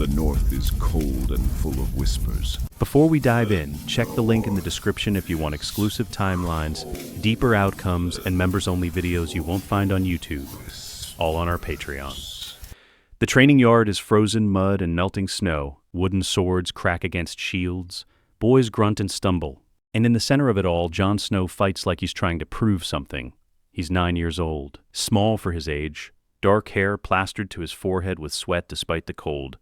The north is cold and full of whispers. Before we dive in, check the link in the description if you want exclusive timelines, deeper outcomes, and members-only videos you won't find on YouTube, all on our Patreon. The training yard is frozen mud and melting snow. Wooden swords crack against shields. Boys grunt and stumble. And in the center of it all, Jon Snow fights like he's trying to prove something. He's 9 years old, small for his age, dark hair plastered to his forehead with sweat despite the cold,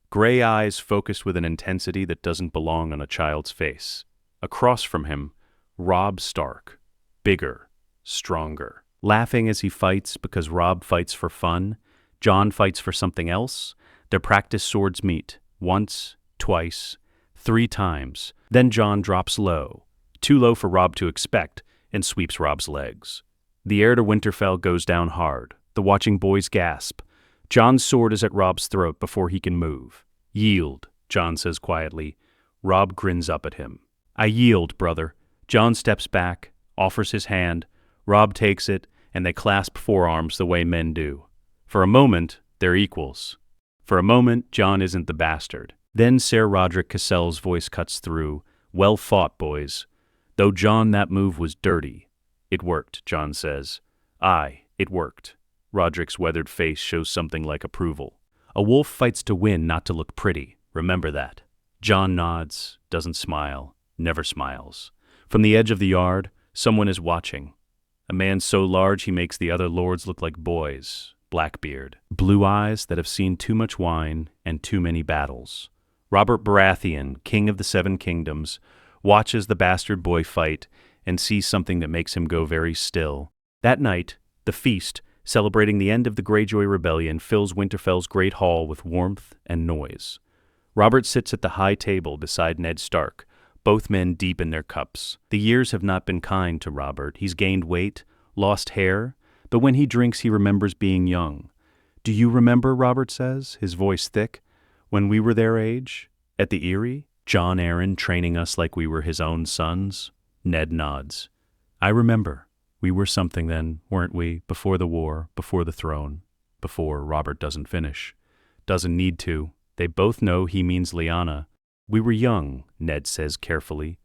gray eyes focused with an intensity that doesn't belong on a child's face. Across from him, Robb Stark, bigger, stronger, laughing as he fights because Robb fights for fun, Jon fights for something else. Their practice swords meet, once, twice, 3 times. Then Jon drops low, too low for Robb to expect, and sweeps Robb's legs. The heir to Winterfell goes down hard. The watching boys gasp. Jon's sword is at Robb's throat before he can move. "Yield," Jon says quietly. Robb grins up at him. "I yield, brother." Jon steps back, offers his hand. Robb takes it, and they clasp forearms the way men do. For a moment, they're equals. For a moment, Jon isn't the bastard. Then Ser Rodrik Cassell's voice cuts through. "Well fought, boys. Though, Jon, that move was dirty." "It worked," Jon says. "Aye, it worked." Roderick's weathered face shows something like approval. "A wolf fights to win, not to look pretty. Remember that." Jon nods, doesn't smile, never smiles. From the edge of the yard, someone is watching. A man so large he makes the other lords look like boys. Blackbeard. Blue eyes that have seen too much wine and too many battles. Robert Baratheon, king of the 7 kingdoms, watches the bastard boy fight and sees something that makes him go very still. That night, the feast, celebrating the end of the Greyjoy Rebellion, fills Winterfell's great hall with warmth and noise. Robert sits at the high table beside Ned Stark, both men deep in their cups. The years have not been kind to Robert. He's gained weight, lost hair, but when he drinks he remembers being young. "Do you remember," Robert says, his voice thick, "when we were their age? At the Eyrie? Jon Arryn training us like we were his own sons?" Ned nods. "I remember. We were something then, weren't we, before the war, before the throne." Before Robert doesn't finish. Doesn't need to. They both know he means Lyanna. "We were young," Ned says carefully.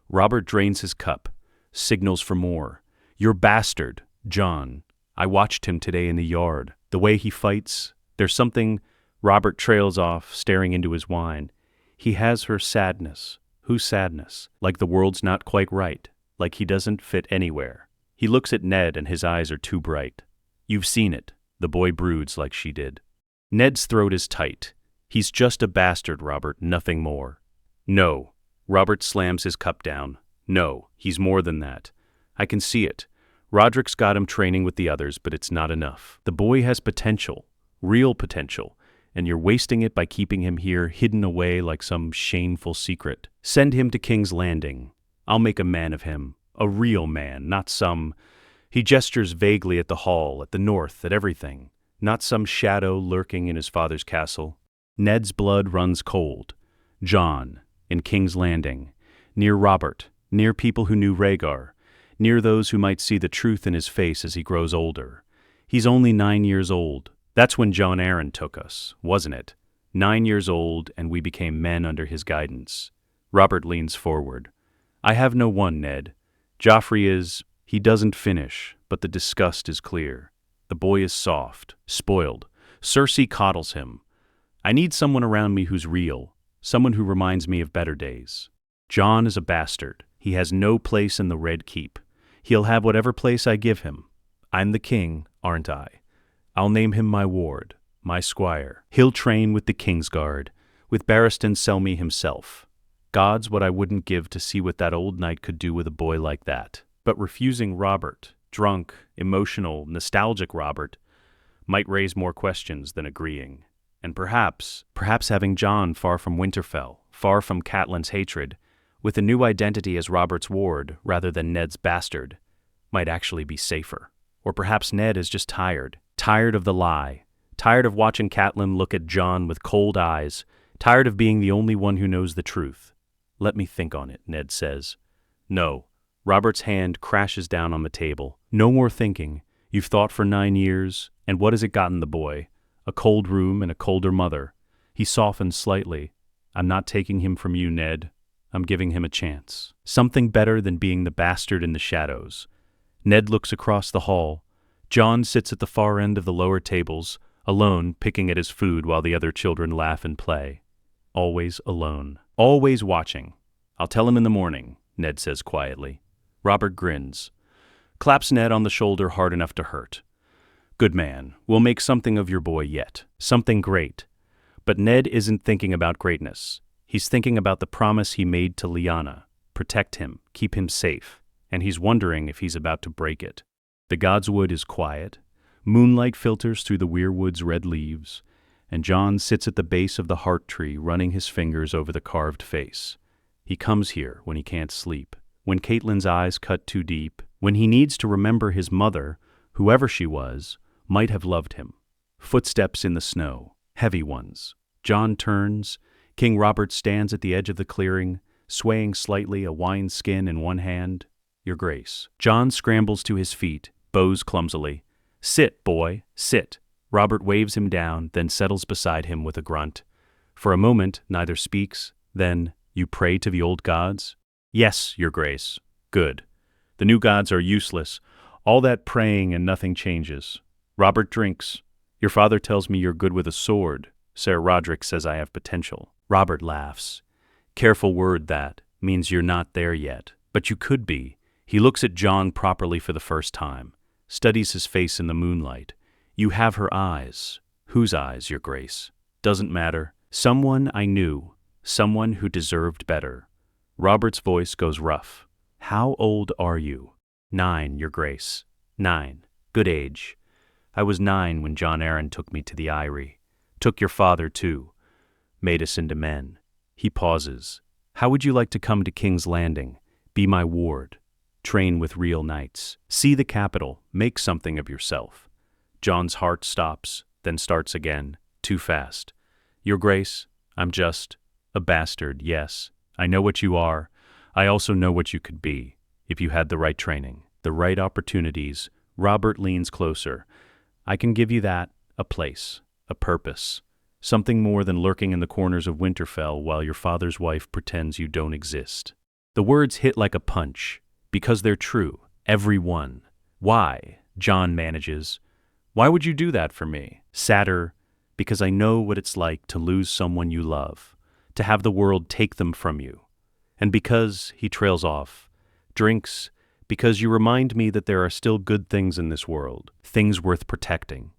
Robert drains his cup, signals for more. "Your bastard, Jon. I watched him today in the yard. The way he fights, there's something..." Robert trails off, staring into his wine. "He has her sadness." Whose sadness? Like the world's not quite right. Like he doesn't fit anywhere. He looks at Ned and his eyes are too bright. "You've seen it." The boy broods like she did. Ned's throat is tight. "He's just a bastard, Robert, nothing more." "No." Robert slams his cup down. "No, he's more than that. I can see it. Roderick's got him training with the others, but it's not enough. The boy has potential, real potential, and you're wasting it by keeping him here hidden away like some shameful secret. Send him to King's Landing. I'll make a man of him. A real man, not some..." He gestures vaguely at the hall, at the north, at everything. Not some shadow lurking in his father's castle. Ned's blood runs cold. Jon, in King's Landing, near Robert, near people who knew Rhaegar, near those who might see the truth in his face as he grows older. He's only 9 years old. That's when Jon Arryn took us, wasn't it? 9 years old, and we became men under his guidance. Robert leans forward. "I have no one, Ned. Joffrey is..." He doesn't finish, but the disgust is clear. The boy is soft, spoiled. Cersei coddles him. "I need someone around me who's real, someone who reminds me of better days." Jon is a bastard. He has no place in the Red Keep. He'll have whatever place I give him. I'm the king, aren't I? I'll name him my ward, my squire. He'll train with the Kingsguard, with Barristan Selmy himself. God's what I wouldn't give to see what that old knight could do with a boy like that. But refusing Robert, drunk, emotional, nostalgic Robert, might raise more questions than agreeing. And perhaps having Jon far from Winterfell, far from Catelyn's hatred, with a new identity as Robert's ward rather than Ned's bastard, might actually be safer. Or perhaps Ned is just tired of the lie, tired of watching Catelyn look at Jon with cold eyes, tired of being the only one who knows the truth. "Let me think on it," Ned says. "No." Robert's hand crashes down on the table. "No more thinking. You've thought for 9 years, and what has it gotten the boy? A cold room and a colder mother. He softens slightly. I'm not taking him from you, Ned. I'm giving him a chance. Something better than being the bastard in the shadows. Ned looks across the hall. Jon sits at the far end of the lower tables, alone, picking at his food while the other children laugh and play. Always alone. Always watching. I'll tell him in the morning, Ned says quietly. Robert grins. Claps Ned on the shoulder hard enough to hurt. Good man. We'll make something of your boy yet. Something great. But Ned isn't thinking about greatness. He's thinking about the promise he made to Lyanna. Protect him, keep him safe. And he's wondering if he's about to break it. The Godswood is quiet. Moonlight filters through the weirwood's red leaves, and Jon sits at the base of the heart tree, running his fingers over the carved face. He comes here when he can't sleep, when Catelyn's eyes cut too deep, when he needs to remember his mother, whoever she was, might have loved him. Footsteps in the snow, heavy ones. Jon turns. King Robert stands at the edge of the clearing, swaying slightly, a wineskin in one hand. Your Grace. Jon scrambles to his feet, bows clumsily. Sit, boy, sit. Robert waves him down, then settles beside him with a grunt. For a moment, neither speaks. Then, you pray to the old gods? Yes, Your Grace. Good. The new gods are useless. All that praying and nothing changes. Robert drinks. Your father tells me you're good with a sword. Ser Roderick says I have potential. Robert laughs. Careful word that. Means you're not there yet. But you could be. He looks at Jon properly for the first time. Studies his face in the moonlight. You have her eyes. Whose eyes, Your Grace? Doesn't matter. Someone I knew. Someone who deserved better. Robert's voice goes rough. How old are you? 9, Your Grace. 9. Good age. I was 9 when Jon Arryn took me to the Eyrie. Took your father, too. Made us into men. He pauses. How would you like to come to King's Landing? Be my ward. Train with real knights. See the capital. Make something of yourself. Jon's heart stops, then starts again. Too fast. Your Grace, I'm just a bastard, yes. I know what you are. I also know what you could be, if you had the right training, the right opportunities. Robert leans closer. I can give you that, a place, a purpose, something more than lurking in the corners of Winterfell while your father's wife pretends you don't exist. The words hit like a punch, because they're true, every one. Why? Jon manages. Why would you do that for me? Sadder, because I know what it's like to lose someone you love, to have the world take them from you. And because, he trails off, drinks, because you remind me that there are still good things in this world, things worth protecting.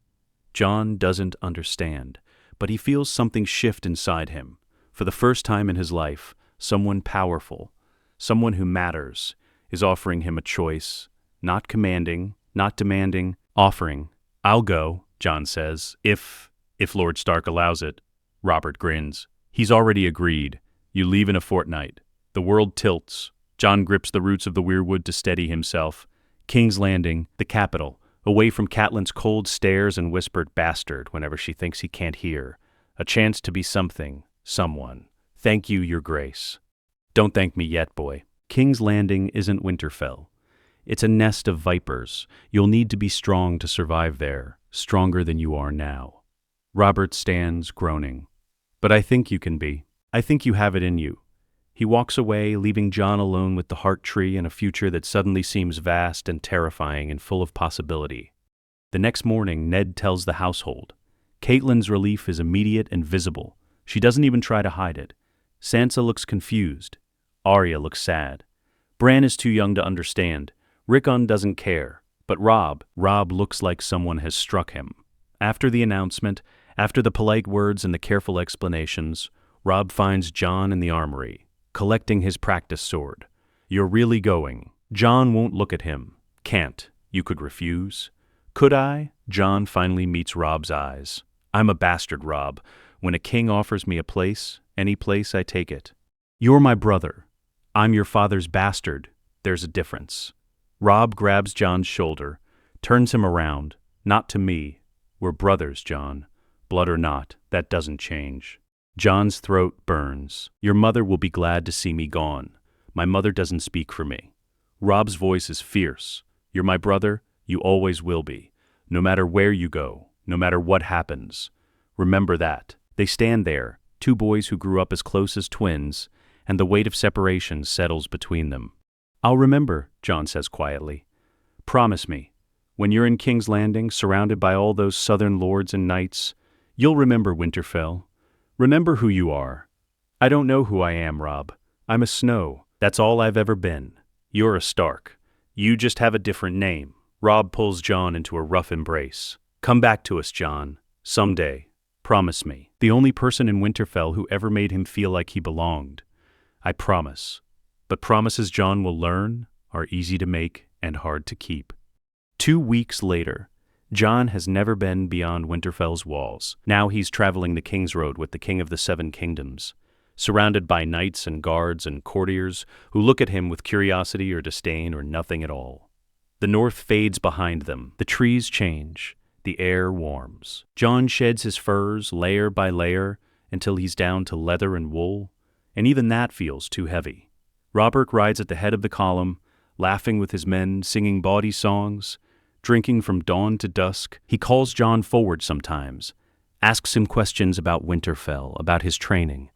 Jon doesn't understand, but he feels something shift inside him. For the first time in his life, someone powerful, someone who matters, is offering him a choice, not commanding, not demanding, offering. I'll go, Jon says, if Lord Stark allows it. Robert grins. He's already agreed. You leave in a fortnight. The world tilts. Jon grips the roots of the weirwood to steady himself. King's Landing, the capital, away from Catelyn's cold stares and whispered bastard whenever she thinks he can't hear. A chance to be something, someone. Thank you, Your Grace. Don't thank me yet, boy. King's Landing isn't Winterfell. It's a nest of vipers. You'll need to be strong to survive there, stronger than you are now. Robert stands, groaning. But I think you can be. I think you have it in you. He walks away, leaving Jon alone with the heart tree and a future that suddenly seems vast and terrifying and full of possibility. The next morning, Ned tells the household. Catelyn's relief is immediate and visible. She doesn't even try to hide it. Sansa looks confused. Arya looks sad. Bran is too young to understand. Rickon doesn't care. But Robb looks like someone has struck him. After the announcement, after the polite words and the careful explanations, Robb finds Jon in the armory, collecting his practice sword. You're really going. Jon won't look at him. Can't. You could refuse. Could I? Jon finally meets Robb's eyes. I'm a bastard, Robb. When a king offers me a place, any place, I take it. You're my brother. I'm your father's bastard. There's a difference. Robb grabs Jon's shoulder, turns him around. Not to me. We're brothers, Jon. Blood or not, that doesn't change. Jon's throat burns. Your mother will be glad to see me gone. My mother doesn't speak for me. Robb's voice is fierce. You're my brother. You always will be. No matter where you go, no matter what happens. Remember that. They stand there, two boys who grew up as close as twins, and the weight of separation settles between them. "I'll remember," Jon says quietly. "Promise me, when you're in King's Landing, surrounded by all those southern lords and knights, you'll remember Winterfell. Remember who you are." "I don't know who I am, Robb. I'm a Snow. That's all I've ever been. You're a Stark. You just have a different name." Robb pulls Jon into a rough embrace. "Come back to us, Jon. Someday. Promise me." The only person in Winterfell who ever made him feel like he belonged. "I promise." But promises Jon will learn are easy to make and hard to keep. 2 weeks later, Jon has never been beyond Winterfell's walls. Now he's traveling the King's Road with the King of the Seven Kingdoms, surrounded by knights and guards and courtiers who look at him with curiosity or disdain or nothing at all. The north fades behind them. The trees change. The air warms. Jon sheds his furs layer by layer until he's down to leather and wool, and even that feels too heavy. Robert rides at the head of the column, laughing with his men, singing bawdy songs, drinking from dawn to dusk. He calls Jon forward sometimes, asks him questions about Winterfell, about his training,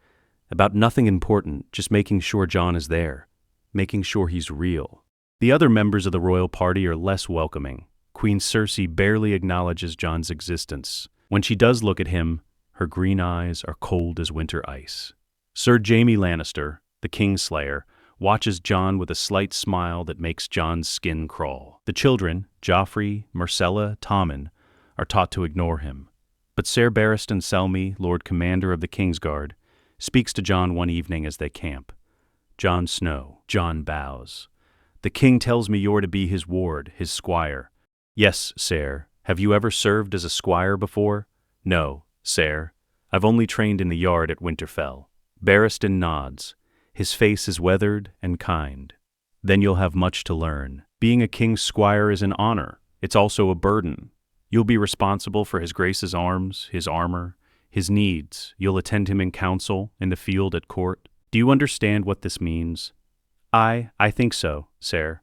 about nothing important, just making sure Jon is there, making sure he's real. The other members of the royal party are less welcoming. Queen Cersei barely acknowledges Jon's existence. When she does look at him, her green eyes are cold as winter ice. Sir Jaime Lannister, the Kingslayer, watches Jon with a slight smile that makes Jon's skin crawl. The children, Joffrey, Myrcella, Tommen, are taught to ignore him. But Ser Barristan Selmy, Lord Commander of the Kingsguard, speaks to Jon one evening as they camp. "Jon Snow." Jon bows. "The king tells me you're to be his ward, his squire." "Yes, sir. Have you ever served as a squire before?" "No, sir. I've only trained in the yard at Winterfell." Barristan nods. His face is weathered and kind. "Then you'll have much to learn. Being a king's squire is an honor. It's also a burden. You'll be responsible for his grace's arms, his armor, his needs. You'll attend him in council, in the field, at court. Do you understand what this means?" I think so, sir.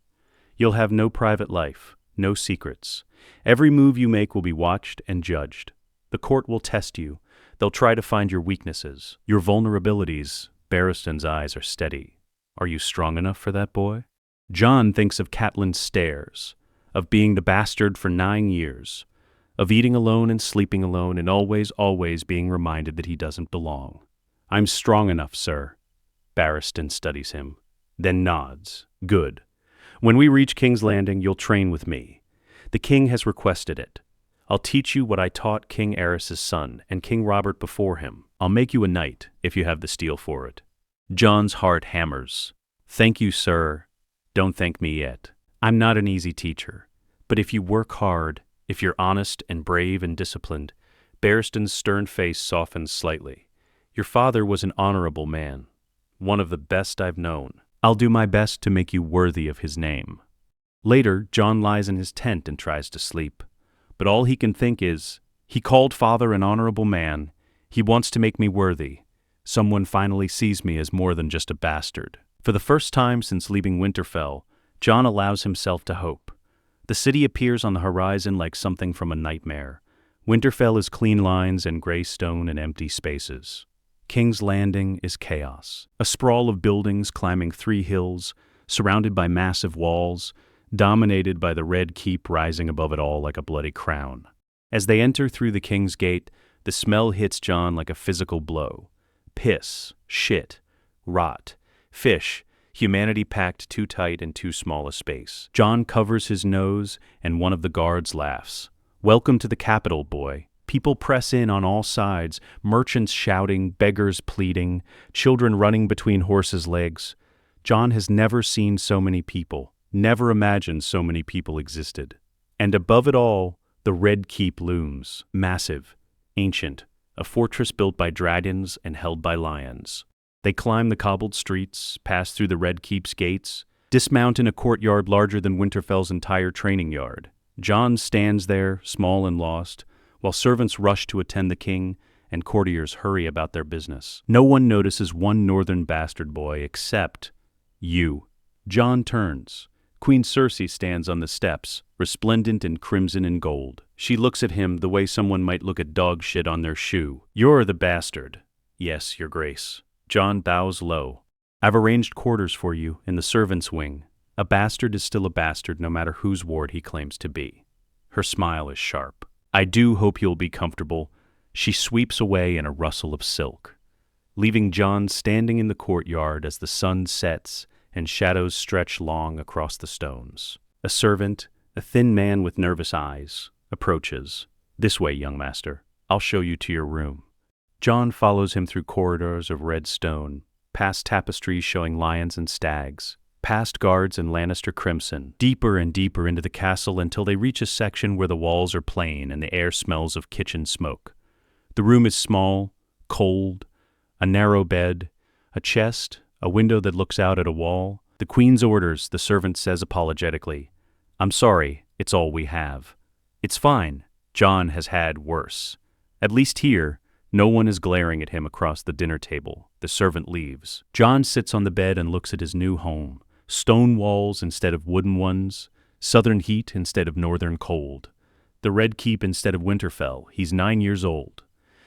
You'll have no private life, no secrets. Every move you make will be watched and judged. The court will test you. They'll try to find your weaknesses, your vulnerabilities." Barristan's eyes are steady. "Are you strong enough for that, boy?" Jon thinks of Catelyn's stares, of being the bastard for 9 years, of eating alone and sleeping alone and always being reminded that he doesn't belong. "I'm strong enough, sir." Barristan studies him, then nods. "Good. When we reach King's Landing, you'll train with me. The king has requested it. I'll teach you what I taught King Aerys's son and King Robert before him. I'll make you a knight if you have the steel for it." Jon's heart hammers. "Thank you, sir. Don't thank me yet. I'm not an easy teacher. But if you work hard, if you're honest and brave and disciplined," Barristan's stern face softens slightly. "Your father was an honorable man, one of the best I've known. I'll do my best to make you worthy of his name." Later, Jon lies in his tent and tries to sleep. But all he can think is, he called father an honorable man. He wants to make me worthy. Someone finally sees me as more than just a bastard. For the first time since leaving Winterfell, Jon allows himself to hope. The city appears on the horizon like something from a nightmare. Winterfell is clean lines and gray stone and empty spaces. King's Landing is chaos. A sprawl of buildings climbing 3 hills, surrounded by massive walls, dominated by the red keep rising above it all like a bloody crown. As they enter through the King's Gate, the smell hits Jon like a physical blow. Piss, shit, rot, fish, humanity packed too tight in too small a space. Jon covers his nose, and one of the guards laughs. "Welcome to the capital, boy." People press in on all sides, merchants shouting, beggars pleading, children running between horses' legs. Jon has never seen so many people, never imagined so many people existed. And above it all, the Red Keep looms, massive, ancient, a fortress built by dragons and held by lions. They climb the cobbled streets, pass through the Red Keep's gates, dismount in a courtyard larger than Winterfell's entire training yard. Jon stands there, small and lost, while servants rush to attend the king and courtiers hurry about their business. No one notices one northern bastard boy except you. Jon turns. Queen Cersei stands on the steps, resplendent in crimson and gold. She looks at him the way someone might look at dog shit on their shoe. "You're the bastard." "Yes, your grace." Jon bows low. "I've arranged quarters for you in the servants' wing. A bastard is still a bastard no matter whose ward he claims to be." Her smile is sharp. "I do hope you'll be comfortable." She sweeps away in a rustle of silk, leaving Jon standing in the courtyard as the sun sets and shadows stretch long across the stones. A servant, a thin man with nervous eyes, approaches. "This way, young master. I'll show you to your room." Jon follows him through corridors of red stone, past tapestries showing lions and stags, past guards in Lannister crimson, deeper and deeper into the castle until they reach a section where the walls are plain and the air smells of kitchen smoke. The room is small, cold, a narrow bed, a chest, a window that looks out at a wall. "The Queen's orders," the servant says apologetically. "I'm sorry, it's all we have." "It's fine. Jon has had worse." At least here, no one is glaring at him across the dinner table. The servant leaves. Jon sits on the bed and looks at his new home. Stone walls instead of wooden ones, southern heat instead of northern cold. The Red Keep instead of Winterfell. He's 9 years old.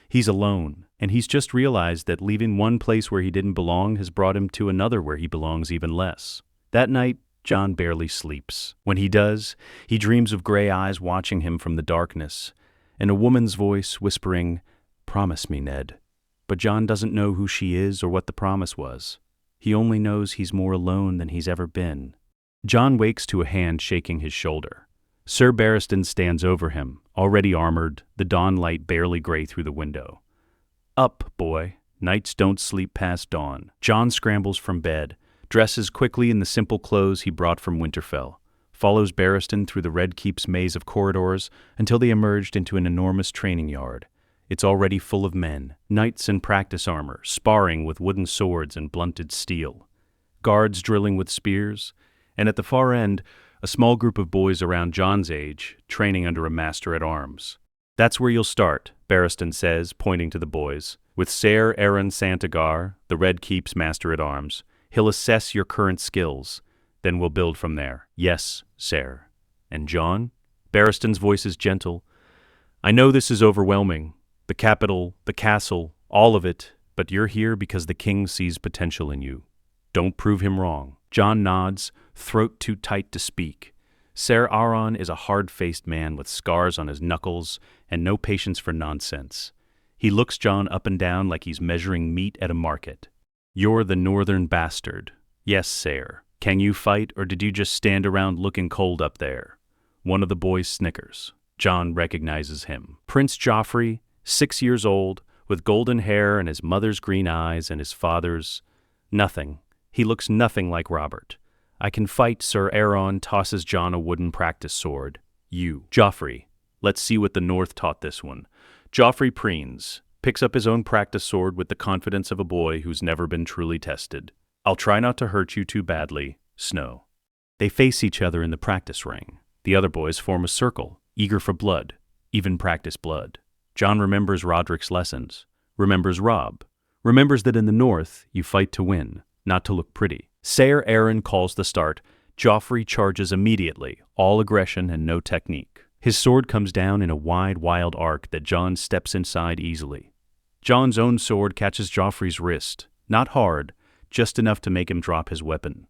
He's alone, and he's just realized that leaving one place where he didn't belong has brought him to another where he belongs even less. That night, Jon barely sleeps. When he does, he dreams of gray eyes watching him from the darkness, and a woman's voice whispering, "Promise me, Ned." But Jon doesn't know who she is or what the promise was. He only knows he's more alone than he's ever been. Jon wakes to a hand shaking his shoulder. Sir Barristan stands over him, already armored, the dawn light barely gray through the window. "Up, boy. Knights don't sleep past dawn." Jon scrambles from bed, dresses quickly in the simple clothes he brought from Winterfell, follows Barristan through the Red Keep's maze of corridors until they emerged into an enormous training yard. It's already full of men, knights in practice armor, sparring with wooden swords and blunted steel, guards drilling with spears, and at the far end, a small group of boys around Jon's age, training under a master-at-arms. "That's where you'll start," Barristan says, pointing to the boys. "With Ser Aaron Santagar, the Red Keep's master-at-arms. He'll assess your current skills. Then we'll build from there." "Yes, sir." "And Jon?" Barristan's voice is gentle. "I know this is overwhelming. The capital, the castle, all of it, but you're here because the king sees potential in you. Don't prove him wrong." Jon nods, throat too tight to speak. Ser Aaron is a hard-faced man with scars on his knuckles and no patience for nonsense. He looks Jon up and down like he's measuring meat at a market. "You're the northern bastard." "Yes, sir." "Can you fight, or did you just stand around looking cold up there?" One of the boys snickers. Jon recognizes him. Prince Joffrey, 6 years old, with golden hair and his mother's green eyes and his father's. Nothing. He looks nothing like Robert. "I can fight," Sir Aaron tosses Jon a wooden practice sword. "You, Joffrey. Let's see what the North taught this one." Joffrey preens, picks up his own practice sword with the confidence of a boy who's never been truly tested. "I'll try not to hurt you too badly, Snow." They face each other in the practice ring. The other boys form a circle, eager for blood, even practice blood. Jon remembers Roderick's lessons, remembers Robb, remembers that in the North, you fight to win, not to look pretty. Ser Aaron calls the start. Joffrey charges immediately, all aggression and no technique. His sword comes down in a wide, wild arc that Jon steps inside easily. Jon's own sword catches Joffrey's wrist, not hard, just enough to make him drop his weapon.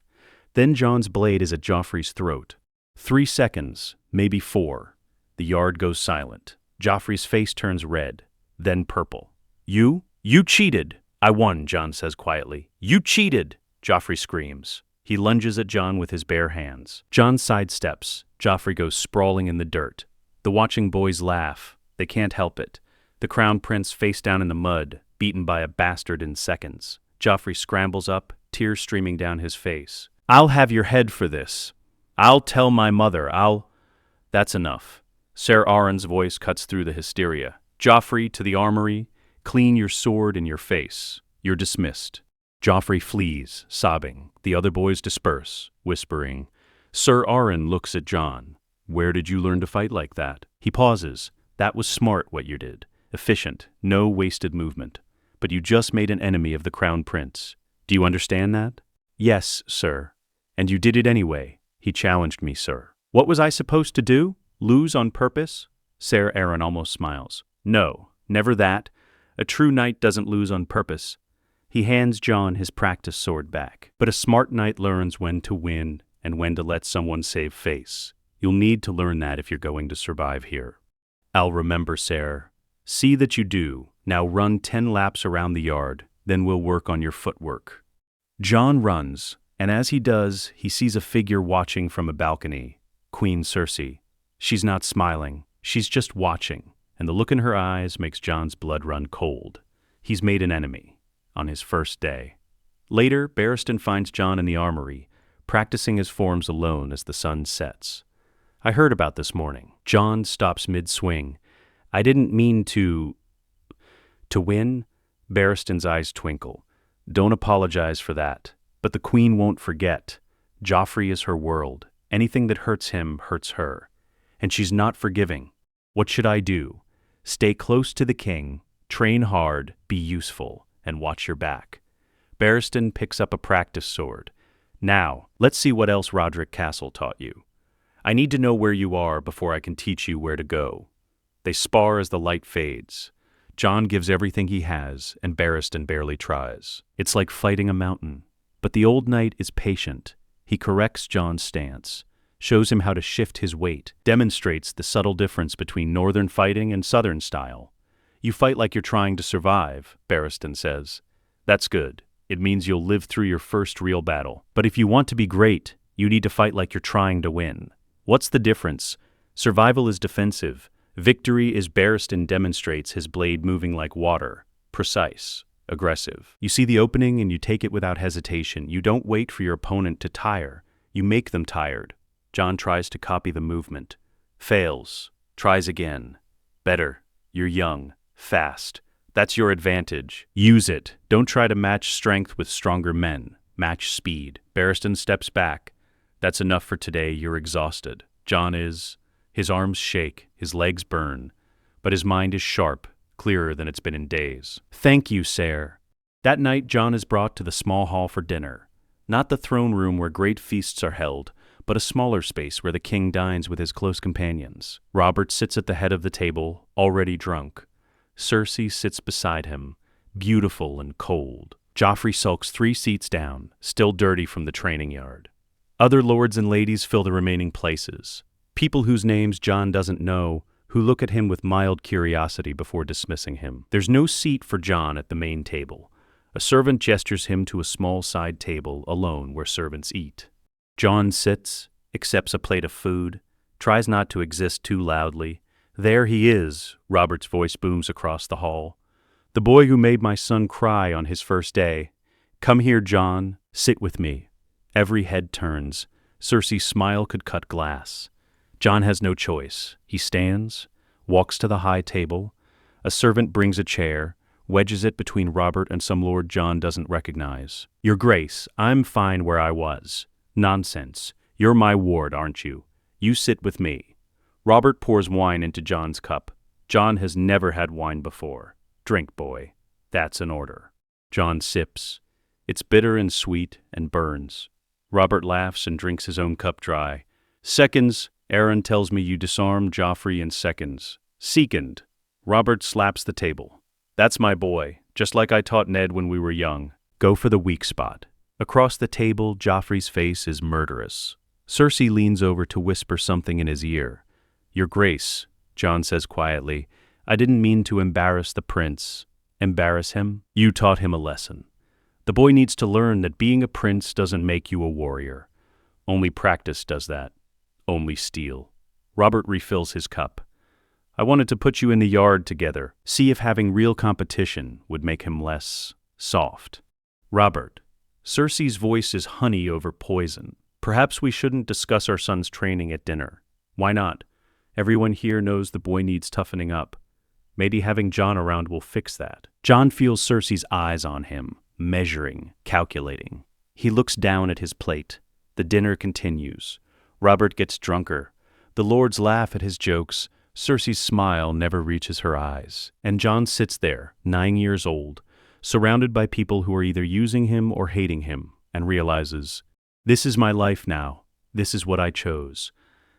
Then Jon's blade is at Joffrey's throat. 3 seconds, maybe 4. The yard goes silent. Joffrey's face turns red, then purple. You cheated!" "I won," Jon says quietly. "You cheated!" Joffrey screams. He lunges at Jon with his bare hands. Jon sidesteps. Joffrey goes sprawling in the dirt. The watching boys laugh. They can't help it. The crown prince face down in the mud, beaten by a bastard in seconds. Joffrey scrambles up, tears streaming down his face. "I'll have your head for this. I'll tell my mother. That's enough." Ser Aaron's voice cuts through the hysteria. "Joffrey, to the armory. Clean your sword in your face. You're dismissed." Joffrey flees, sobbing. The other boys disperse, whispering. Ser Aaron looks at Jon. "Where did you learn to fight like that?" He pauses. "That was smart what you did. Efficient, no wasted movement. But you just made an enemy of the crown prince. Do you understand that?" "Yes, sir." "And you did it anyway." "He challenged me, sir." What was I supposed to do? Lose on purpose? Ser Aaron almost smiles. No, never that. A true knight doesn't lose on purpose. He hands Jon his practice sword back. But a smart knight learns when to win and when to let someone save face. You'll need to learn that if you're going to survive here. I'll remember, Ser. See that you do. Now run 10 laps around the yard, then we'll work on your footwork. Jon runs, and as he does, he sees a figure watching from a balcony. Queen Cersei. She's not smiling, she's just watching, and the look in her eyes makes Jon's blood run cold. He's made an enemy on his first day. Later, Barristan finds Jon in the armory, practicing his forms alone as the sun sets. I heard about this morning. Jon stops mid-swing. I didn't mean to win? Barristan's eyes twinkle. Don't apologize for that. But the queen won't forget. Joffrey is her world. Anything that hurts him hurts her. And she's not forgiving. What should I do? Stay close to the king, train hard, be useful, and watch your back. Barristan picks up a practice sword. Now, let's see what else Roderick Castle taught you. I need to know where you are before I can teach you where to go. They spar as the light fades. Jon gives everything he has, and Barristan barely tries. It's like fighting a mountain. But the old knight is patient. He corrects Jon's stance, shows him how to shift his weight, demonstrates the subtle difference between northern fighting and southern style. You fight like you're trying to survive, Barristan says. That's good. It means you'll live through your first real battle. But if you want to be great, you need to fight like you're trying to win. What's the difference? Survival is defensive. Victory is Barristan demonstrates his blade moving like water. Precise. Aggressive. You see the opening and you take it without hesitation. You don't wait for your opponent to tire. You make them tired. Jon tries to copy the movement. Fails. Tries again. Better. You're young. Fast. That's your advantage. Use it. Don't try to match strength with stronger men. Match speed. Barristan steps back. That's enough for today. You're exhausted. Jon is. His arms shake. His legs burn. But his mind is sharp. Clearer than it's been in days. Thank you, Ser. That night, Jon is brought to the small hall for dinner. Not the throne room where great feasts are held, but a smaller space where the king dines with his close companions. Robert sits at the head of the table, already drunk. Cersei sits beside him, beautiful and cold. Joffrey sulks 3 seats down, still dirty from the training yard. Other lords and ladies fill the remaining places. People whose names Jon doesn't know, who look at him with mild curiosity before dismissing him. There's no seat for Jon at the main table. A servant gestures him to a small side table alone where servants eat. Jon sits, accepts a plate of food, tries not to exist too loudly. There he is, Robert's voice booms across the hall. The boy who made my son cry on his first day. Come here, Jon, sit with me. Every head turns. Cersei's smile could cut glass. Jon has no choice. He stands, walks to the high table. A servant brings a chair, wedges it between Robert and some lord Jon doesn't recognize. Your Grace, I'm fine where I was. Nonsense. You're my ward, aren't you? You sit with me. Robert pours wine into Jon's cup. Jon has never had wine before. Drink, boy. That's an order. Jon sips. It's bitter and sweet and burns. Robert laughs and drinks his own cup dry. Seconds. Aaron tells me you disarmed Joffrey in seconds. Second. Robert slaps the table. That's my boy, just like I taught Ned when we were young. Go for the weak spot. Across the table, Joffrey's face is murderous. Cersei leans over to whisper something in his ear. Your Grace, Jon says quietly, I didn't mean to embarrass the prince. Embarrass him? You taught him a lesson. The boy needs to learn that being a prince doesn't make you a warrior. Only practice does that. Only steel. Robert refills his cup. I wanted to put you in the yard together, see if having real competition would make him less soft. Robert. Cersei's voice is honey over poison. Perhaps we shouldn't discuss our son's training at dinner. Why not? Everyone here knows the boy needs toughening up. Maybe having Jon around will fix that. Jon feels Cersei's eyes on him, measuring, calculating. He looks down at his plate. The dinner continues. Robert gets drunker. The lords laugh at his jokes. Cersei's smile never reaches her eyes. And Jon sits there, 9 years old, surrounded by people who are either using him or hating him, and realizes, this is my life now. This is what I chose.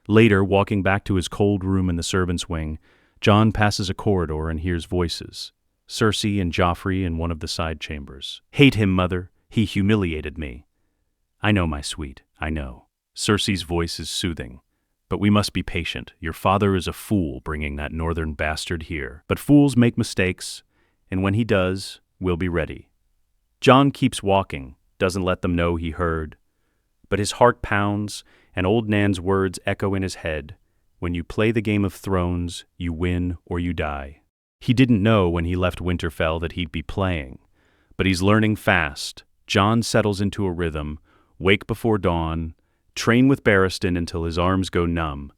Later, walking back to his cold room in the servants' wing, Jon passes a corridor and hears voices. Cersei and Joffrey in one of the side chambers. "Hate him, mother. He humiliated me." "I know, my sweet, I know." Cersei's voice is soothing. "But we must be patient. Your father is a fool bringing that northern bastard here. But fools make mistakes, and when he does, we'll be ready." Jon keeps walking, doesn't let them know he heard. But his heart pounds, and old Nan's words echo in his head. When you play the game of thrones, you win or you die. He didn't know when he left Winterfell that he'd be playing. But he's learning fast. Jon settles into a rhythm, wake before dawn, train with Barristan until his arms go numb,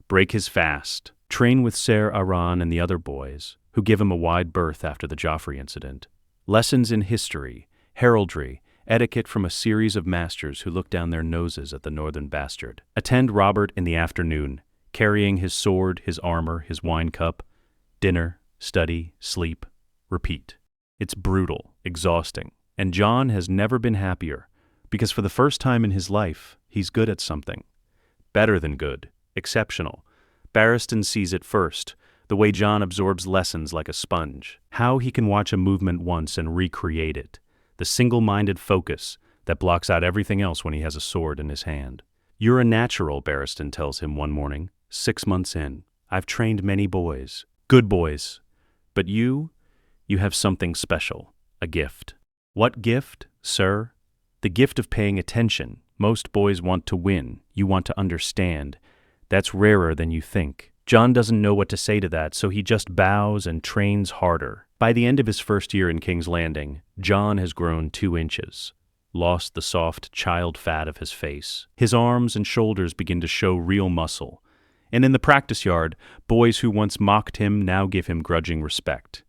break his fast, train with Ser Aran and the other boys, who give him a wide berth after the Joffrey incident. Lessons in history, heraldry, etiquette from a series of masters who look down their noses at the northern bastard. Attend Robert in the afternoon, carrying his sword, his armor, his wine cup. Dinner, study, sleep, repeat. It's brutal, exhausting, and Jon has never been happier, because for the first time in his life, he's good at something. Better than good, exceptional. Barristan sees it first, the way Jon absorbs lessons like a sponge. How he can watch a movement once and recreate it. The single-minded focus that blocks out everything else when he has a sword in his hand. "You're a natural," Barristan tells him one morning, 6 months in. "I've trained many boys. Good boys. But you have something special. A gift." "What gift, sir?" "The gift of paying attention. Most boys want to win. You want to understand. That's rarer than you think." Jon doesn't know what to say to that, so he just bows and trains harder. By the end of his first year in King's Landing, Jon has grown 2 inches, lost the soft child fat of his face. His arms and shoulders begin to show real muscle. And in the practice yard, boys who once mocked him now give him grudging respect.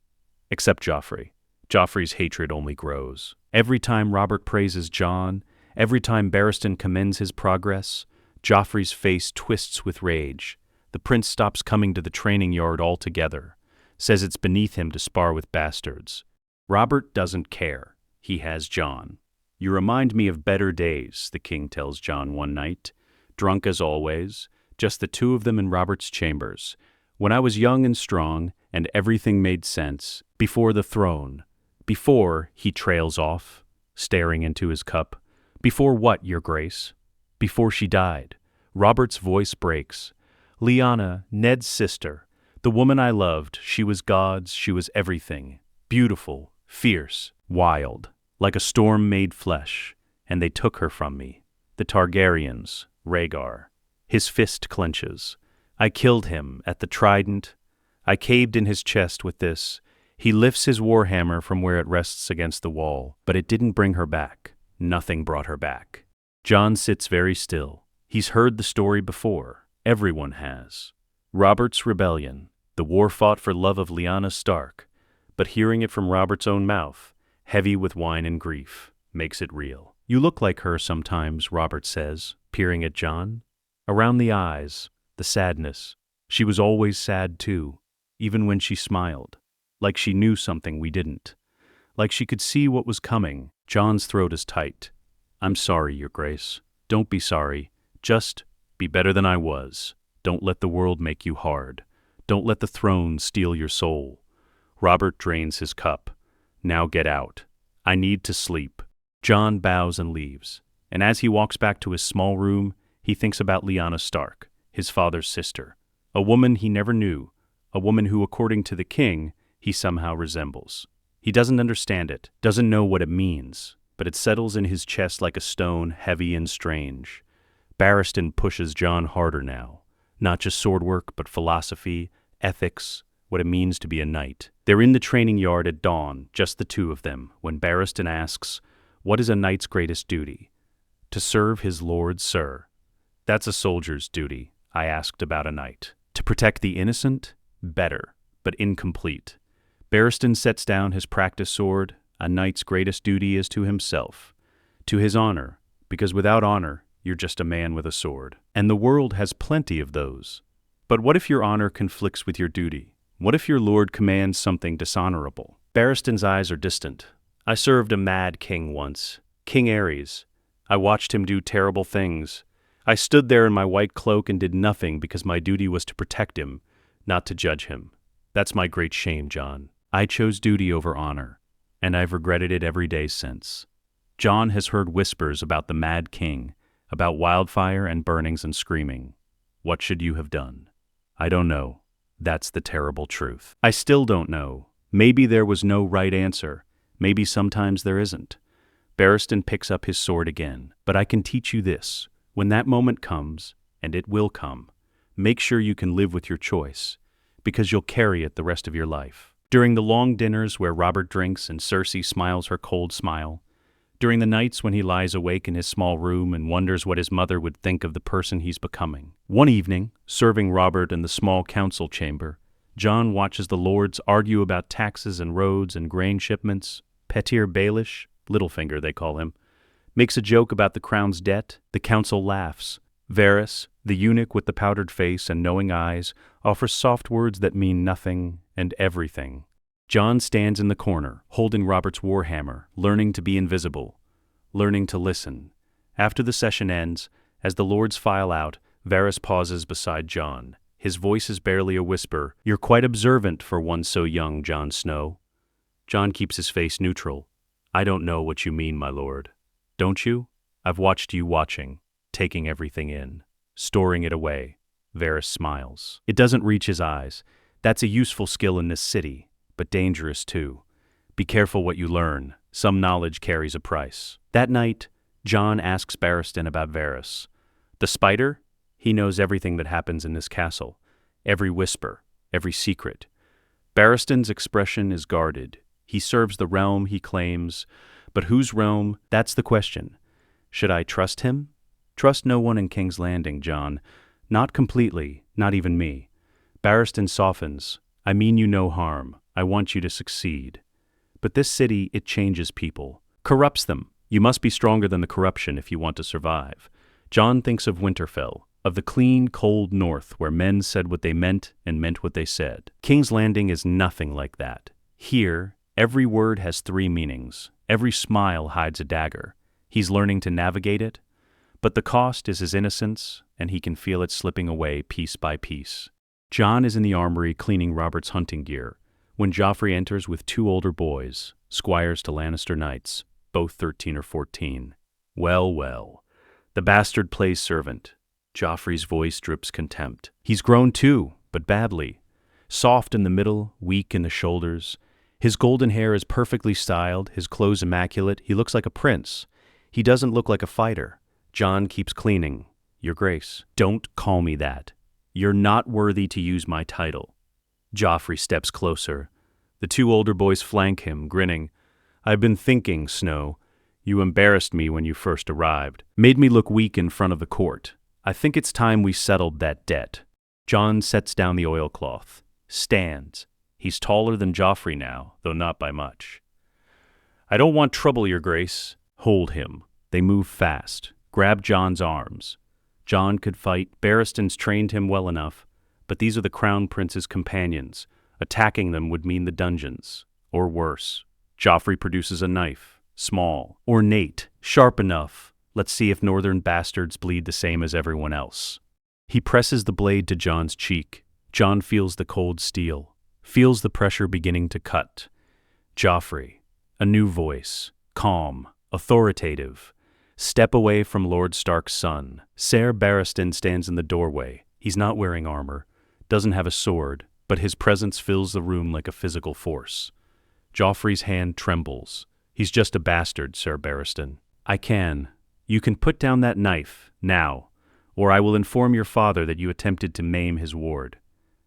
Except Joffrey. Joffrey's hatred only grows. Every time Robert praises Jon, every time Barristan commends his progress, Joffrey's face twists with rage. The prince stops coming to the training yard altogether, says it's beneath him to spar with bastards. Robert doesn't care. He has Jon. "You remind me of better days," the king tells Jon one night. Drunk as always, just the 2 of them in Robert's chambers, when I was young and strong, and everything made sense, before the throne. Before, he trails off, staring into his cup. "Before what, your grace?" "Before she died." Robert's voice breaks. "Lyanna, Ned's sister, the woman I loved, she was God's, she was everything. Beautiful, fierce, wild, like a storm made flesh, and they took her from me. The Targaryens, Rhaegar." His fist clenches. "I killed him at the trident. I caved in his chest with this." He lifts his warhammer from where it rests against the wall, but it didn't bring her back. Nothing brought her back. Jon sits very still. He's heard the story before. Everyone has. Robert's rebellion, the war fought for love of Lyanna Stark, but hearing it from Robert's own mouth, heavy with wine and grief, makes it real. "You look like her sometimes," Robert says, peering at Jon. Around the eyes, the sadness. She was always sad too, even when she smiled. Like she knew something we didn't. Like she could see what was coming. Jon's throat is tight. "I'm sorry, your grace. Don't be sorry. Just be better than I was. Don't let the world make you hard. Don't let the throne steal your soul." Robert drains his cup. "Now get out. I need to sleep." Jon bows and leaves. And as he walks back to his small room, he thinks about Lyanna Stark, his father's sister. A woman he never knew. A woman who, according to the king, he somehow resembles. He doesn't understand it, doesn't know what it means, but it settles in his chest like a stone, heavy and strange. Barristan pushes Jon harder now. Not just sword work, but philosophy, ethics, what it means to be a knight. They're in the training yard at dawn, just the 2 of them, when Barristan asks, "What is a knight's greatest duty?" "To serve his lord, sir." "That's a soldier's duty. I asked about a knight." "To protect the innocent?" "Better, but incomplete." Barristan sets down his practice sword. A knight's greatest duty is to himself, to his honor, because without honor, you're just a man with a sword. And the world has plenty of those. But what if your honor conflicts with your duty? What if your lord commands something dishonorable? Barristan's eyes are distant. "I served a mad king once, King Aerys. I watched him do terrible things. I stood there in my white cloak and did nothing because my duty was to protect him, not to judge him. That's my great shame, Jon. I chose duty over honor, and I've regretted it every day since. Jon has heard whispers about the Mad King, about wildfire and burnings and screaming. What should you have done? I don't know. That's the terrible truth. I still don't know. Maybe there was no right answer. Maybe sometimes there isn't. Barristan picks up his sword again. But I can teach you this. When that moment comes, and it will come, make sure you can live with your choice, because you'll carry it the rest of your life. During the long dinners where Robert drinks and Cersei smiles her cold smile, during the nights when he lies awake in his small room and wonders what his mother would think of the person he's becoming. One evening, serving Robert in the small council chamber, Jon watches the lords argue about taxes and roads and grain shipments. Petyr Baelish, Littlefinger they call him, makes a joke about the crown's debt. The council laughs. Varys, the eunuch with the powdered face and knowing eyes, offers soft words that mean nothing and everything. Jon stands in the corner, holding Robert's warhammer, learning to be invisible, learning to listen. After the session ends, as the lords file out, Varys pauses beside Jon. His voice is barely a whisper. "You're quite observant for one so young, Jon Snow." Jon keeps his face neutral. "I don't know what you mean, my lord." "Don't you? I've watched you watching, taking everything in, storing it away." Varys smiles. It doesn't reach his eyes. That's a useful skill in this city, but dangerous too. Be careful what you learn. Some knowledge carries a price. That night, Jon asks Barristan about Varys. The spider? He knows everything that happens in this castle. Every whisper, every secret. Barristan's expression is guarded. He serves the realm he claims, but whose realm? That's the question. Should I trust him? Trust no one in King's Landing, Jon. Not completely, not even me. Barristan softens. I mean you no harm. I want you to succeed. But this city, it changes people. Corrupts them. You must be stronger than the corruption if you want to survive. Jon thinks of Winterfell, of the clean, cold north where men said what they meant and meant what they said. King's Landing is nothing like that. Here, every word has three meanings. Every smile hides a dagger. He's learning to navigate it, but the cost is his innocence, and he can feel it slipping away piece by piece. Jon is in the armory cleaning Robert's hunting gear when Joffrey enters with two older boys, squires to Lannister knights, both 13 or 14. Well, well. The bastard plays servant. Joffrey's voice drips contempt. He's grown too, but badly. Soft in the middle, weak in the shoulders. His golden hair is perfectly styled, his clothes immaculate. He looks like a prince. He doesn't look like a fighter. Jon keeps cleaning. Your Grace, don't call me that. You're not worthy to use my title. Joffrey steps closer. The two older boys flank him, grinning. I've been thinking, Snow. You embarrassed me when you first arrived. Made me look weak in front of the court. I think it's time we settled that debt. Jon sets down the oilcloth. Stands. He's taller than Joffrey now, though not by much. I don't want trouble, Your Grace. Hold him. They move fast. Grab Jon's arms. Jon could fight. Barristan's trained him well enough, but these are the Crown Prince's companions. Attacking them would mean the dungeons, or worse. Joffrey produces a knife. Small. Ornate. Sharp enough. Let's see if northern bastards bleed the same as everyone else. He presses the blade to Jon's cheek. Jon feels the cold steel. Feels the pressure beginning to cut. Joffrey. A new voice. Calm. Authoritative. Step away from Lord Stark's son. Ser Barristan stands in the doorway. He's not wearing armor. Doesn't have a sword, but his presence fills the room like a physical force. Joffrey's hand trembles. He's just a bastard, Ser Barristan. I can. You can put down that knife, now, or I will inform your father that you attempted to maim his ward.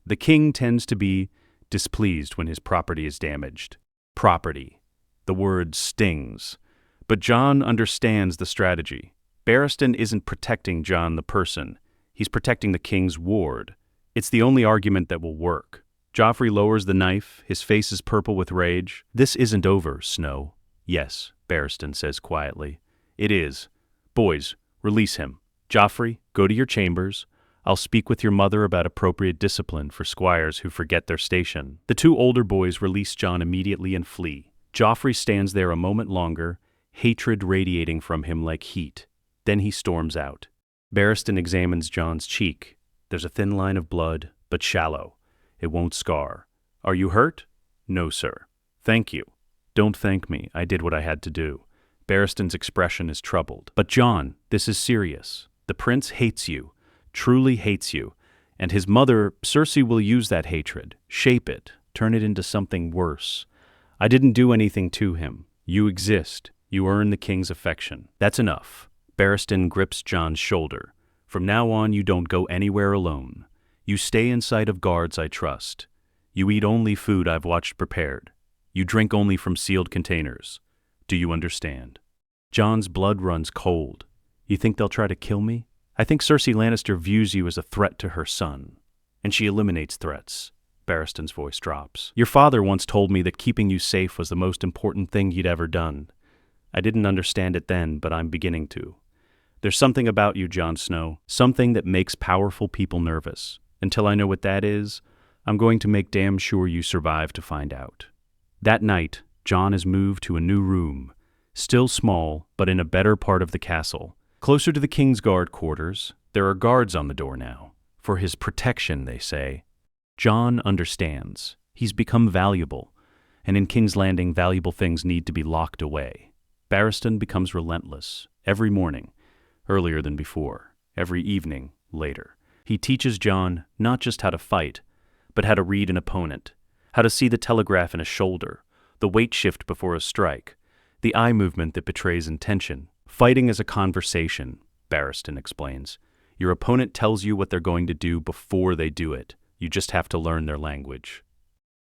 The king tends to be displeased when his property is damaged. Property. The word stings. But Jon understands the strategy. Barristan isn't protecting Jon the person. He's protecting the king's ward. It's the only argument that will work. Joffrey lowers the knife. His face is purple with rage. This isn't over, Snow. Yes, Barristan says quietly. It is. Boys, release him. Joffrey, go to your chambers. I'll speak with your mother about appropriate discipline for squires who forget their station. The two older boys release Jon immediately and flee. Joffrey stands there a moment longer, hatred radiating from him like heat. Then he storms out. Barristan examines Jon's cheek. There's a thin line of blood, but shallow. It won't scar. Are you hurt? No, sir. Thank you. Don't thank me. I did what I had to do. Barristan's expression is troubled. But Jon, this is serious. The prince hates you, truly hates you, and his mother, Cersei, will use that hatred, shape it, turn it into something worse. I didn't do anything to him. You exist. You earn the king's affection. That's enough. Barristan grips Jon's shoulder. From now on, you don't go anywhere alone. You stay in sight of guards I trust. You eat only food I've watched prepared. You drink only from sealed containers. Do you understand? Jon's blood runs cold. You think they'll try to kill me? I think Cersei Lannister views you as a threat to her son, and she eliminates threats. Barristan's voice drops. Your father once told me that keeping you safe was the most important thing he'd ever done. I didn't understand it then, but I'm beginning to. There's something about you, Jon Snow, something that makes powerful people nervous. Until I know what that is, I'm going to make damn sure you survive to find out. That night, Jon is moved to a new room, still small, but in a better part of the castle. Closer to the Kingsguard quarters, there are guards on the door now. For his protection, they say. Jon understands. He's become valuable, and in King's Landing, valuable things need to be locked away. Barristan becomes relentless, every morning, earlier than before, every evening, later. He teaches Jon not just how to fight, but how to read an opponent, how to see the telegraph in a shoulder, the weight shift before a strike, the eye movement that betrays intention. Fighting is a conversation, Barristan explains. Your opponent tells you what they're going to do before they do it. You just have to learn their language.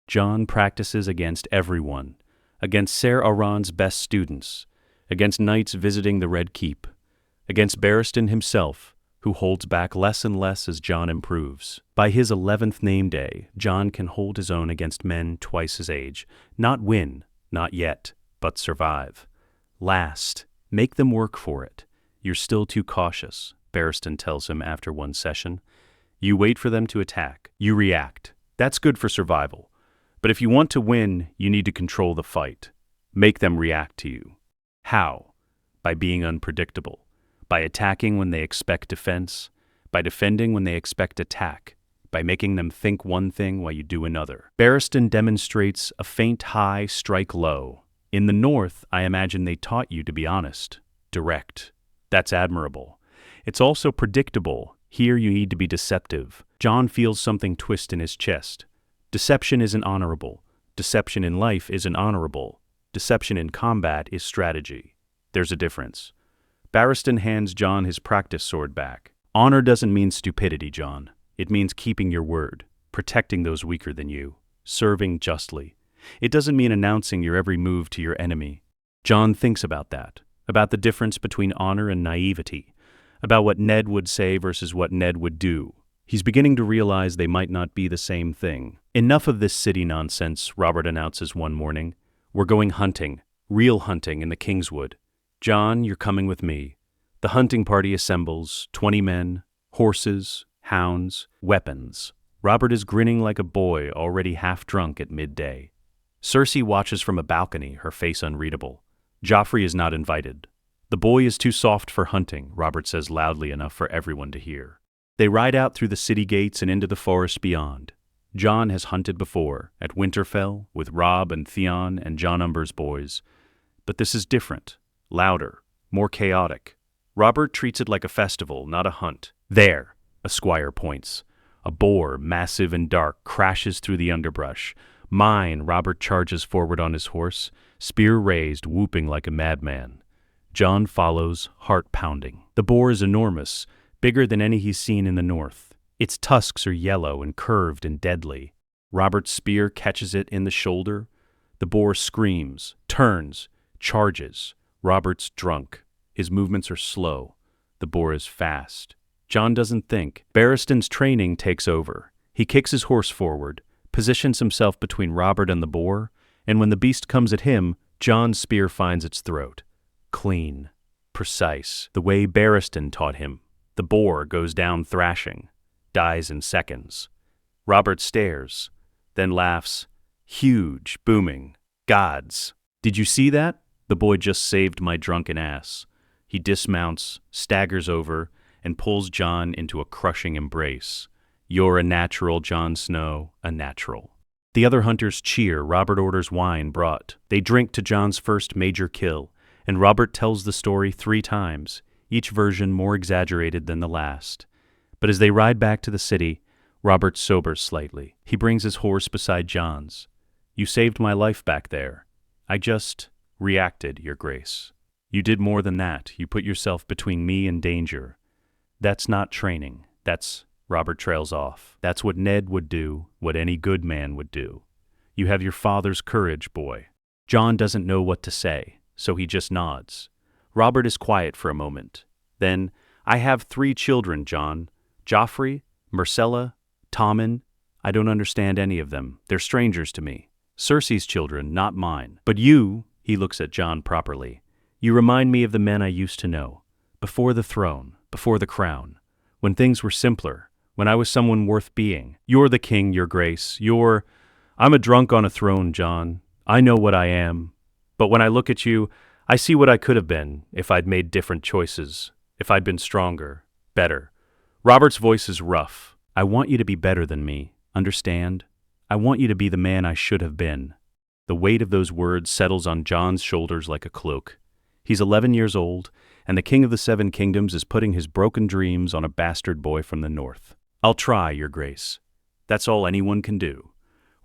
Jon practices against everyone, against Ser Aran's best students, against knights visiting the Red Keep, against Barristan himself, who holds back less and less as Jon improves. By his 11th name day, Jon can hold his own against men twice his age. Not win, not yet, but survive. Last, make them work for it. You're still too cautious, Barristan tells him after one session. You wait for them to attack. You react. That's good for survival. But if you want to win, you need to control the fight. Make them react to you. How? By being unpredictable. By attacking when they expect defense, by defending when they expect attack, by making them think one thing while you do another. Barristan demonstrates a feint high, strike low. In the North, I imagine they taught you to be honest, direct. That's admirable. It's also predictable. Here you need to be deceptive. Jon feels something twist in his chest. Deception isn't honorable. Deception in life isn't honorable. Deception in combat is strategy. There's a difference. Barristan hands Jon his practice sword back. Honor doesn't mean stupidity, Jon. It means keeping your word, protecting those weaker than you, serving justly. It doesn't mean announcing your every move to your enemy. Jon thinks about that, about the difference between honor and naivety, about what Ned would say versus what Ned would do. He's beginning to realize they might not be the same thing. Enough of this city nonsense, Robert announces one morning. We're going hunting, real hunting in the Kingswood. Jon, you're coming with me. The hunting party assembles, 20 men, horses, hounds, weapons. Robert is grinning like a boy already half drunk at midday. Cersei watches from a balcony, her face unreadable. Joffrey is not invited. The boy is too soft for hunting, Robert says loudly enough for everyone to hear. They ride out through the city gates and into the forest beyond. Jon has hunted before, at Winterfell, with Robb and Theon and Jon Umber's boys. But this is different. Louder, more chaotic. Robert treats it like a festival, not a hunt. There, a squire points. A boar, massive and dark, crashes through the underbrush. Mine, Robert charges forward on his horse, spear raised, whooping like a madman. Jon follows, heart pounding. The boar is enormous, bigger than any he's seen in the north. Its tusks are yellow and curved and deadly. Robert's spear catches it in the shoulder. The boar screams, turns, charges. Robert's drunk. His movements are slow. The boar is fast. Jon doesn't think. Barristan's training takes over. He kicks his horse forward, positions himself between Robert and the boar, and when the beast comes at him, Jon's spear finds its throat. Clean. Precise. The way Barristan taught him. The boar goes down thrashing. Dies in seconds. Robert stares, then laughs. Huge, booming. Gods. Did you see that? The boy just saved my drunken ass. He dismounts, staggers over, and pulls Jon into a crushing embrace. "You're a natural, Jon Snow, a natural." The other hunters cheer. Robert orders wine brought. They drink to Jon's first major kill, and Robert tells the story 3 times, each version more exaggerated than the last. But as they ride back to the city, Robert sobers slightly. He brings his horse beside Jon's. "You saved my life back there. I just reacted, Your Grace. You did more than that. You put yourself between me and danger. That's not training. That's—" Robert trails off. "That's what Ned would do, what any good man would do. You have your father's courage, boy." Jon doesn't know what to say, so he just nods. Robert is quiet for a moment. Then, "I have 3 children, Jon. Joffrey, Myrcella, Tommen. I don't understand any of them. They're strangers to me. Cersei's children, not mine. But you," he looks at Jon properly, "you remind me of the men I used to know. Before the throne, before the crown. When things were simpler. When I was someone worth being. You're the king, Your Grace. I'm a drunk on a throne, Jon. I know what I am. But when I look at you, I see what I could have been if I'd made different choices. If I'd been stronger. Better." Robert's voice is rough. "I want you to be better than me. Understand? I want you to be the man I should have been." The weight of those words settles on Jon's shoulders like a cloak. He's 11 years old, and the King of the 7 Kingdoms is putting his broken dreams on a bastard boy from the north. "I'll try, Your Grace. That's all anyone can do."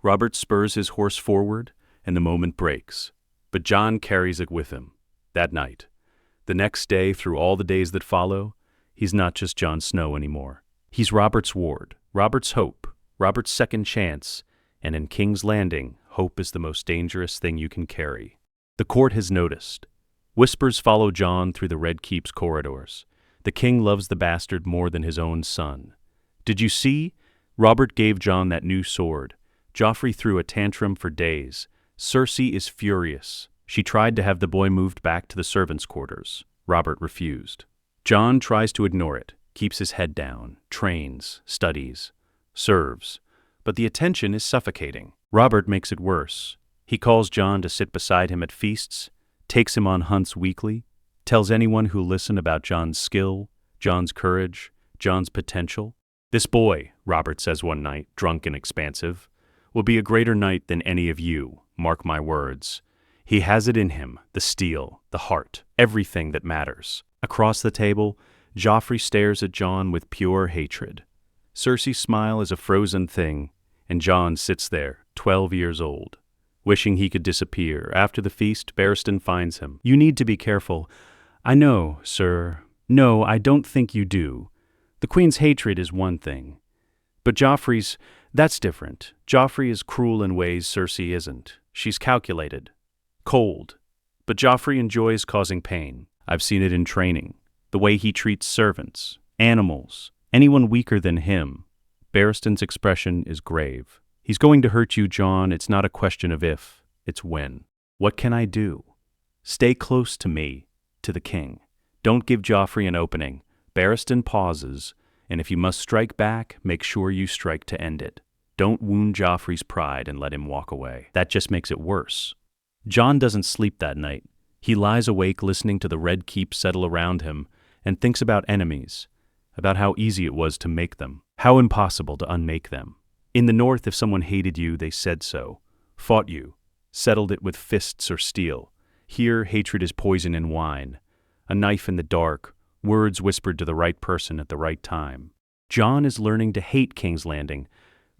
Robert spurs his horse forward, and the moment breaks. But Jon carries it with him. That night. The next day, through all the days that follow, he's not just Jon Snow anymore. He's Robert's ward, Robert's hope, Robert's second chance, and in King's Landing, hope is the most dangerous thing you can carry. The court has noticed. Whispers follow Jon through the Red Keep's corridors. The king loves the bastard more than his own son. "Did you see? Robert gave Jon that new sword. Joffrey threw a tantrum for days. Cersei is furious. She tried to have the boy moved back to the servants' quarters. Robert refused." Jon tries to ignore it, keeps his head down, trains, studies, serves. But the attention is suffocating. Robert makes it worse. He calls Jon to sit beside him at feasts, takes him on hunts weekly, tells anyone who'll listen about Jon's skill, Jon's courage, Jon's potential. "This boy," Robert says one night, drunk and expansive, "will be a greater knight than any of you, mark my words. He has it in him, the steel, the heart, everything that matters." Across the table, Joffrey stares at Jon with pure hatred. Cersei's smile is a frozen thing, and Jon sits there, 12 years old, wishing he could disappear. After the feast, Barristan finds him. "You need to be careful." "I know, sir. No, I don't think you do. The Queen's hatred is one thing. But that's different. Joffrey is cruel in ways Cersei isn't. She's calculated. Cold. But Joffrey enjoys causing pain. I've seen it in training. The way he treats servants, animals, anyone weaker than him." Barristan's expression is grave. "He's going to hurt you, Jon. It's not a question of if, it's when. What can I do? Stay close to me, to the king. Don't give Joffrey an opening." Barristan pauses, "And if you must strike back, make sure you strike to end it. Don't wound Joffrey's pride and let him walk away. That just makes it worse." Jon doesn't sleep that night. He lies awake listening to the Red Keep settle around him and thinks about enemies, about how easy it was to make them, how impossible to unmake them. In the North, if someone hated you, they said so, fought you, settled it with fists or steel. Here, hatred is poison in wine, a knife in the dark, words whispered to the right person at the right time. Jon is learning to hate King's Landing,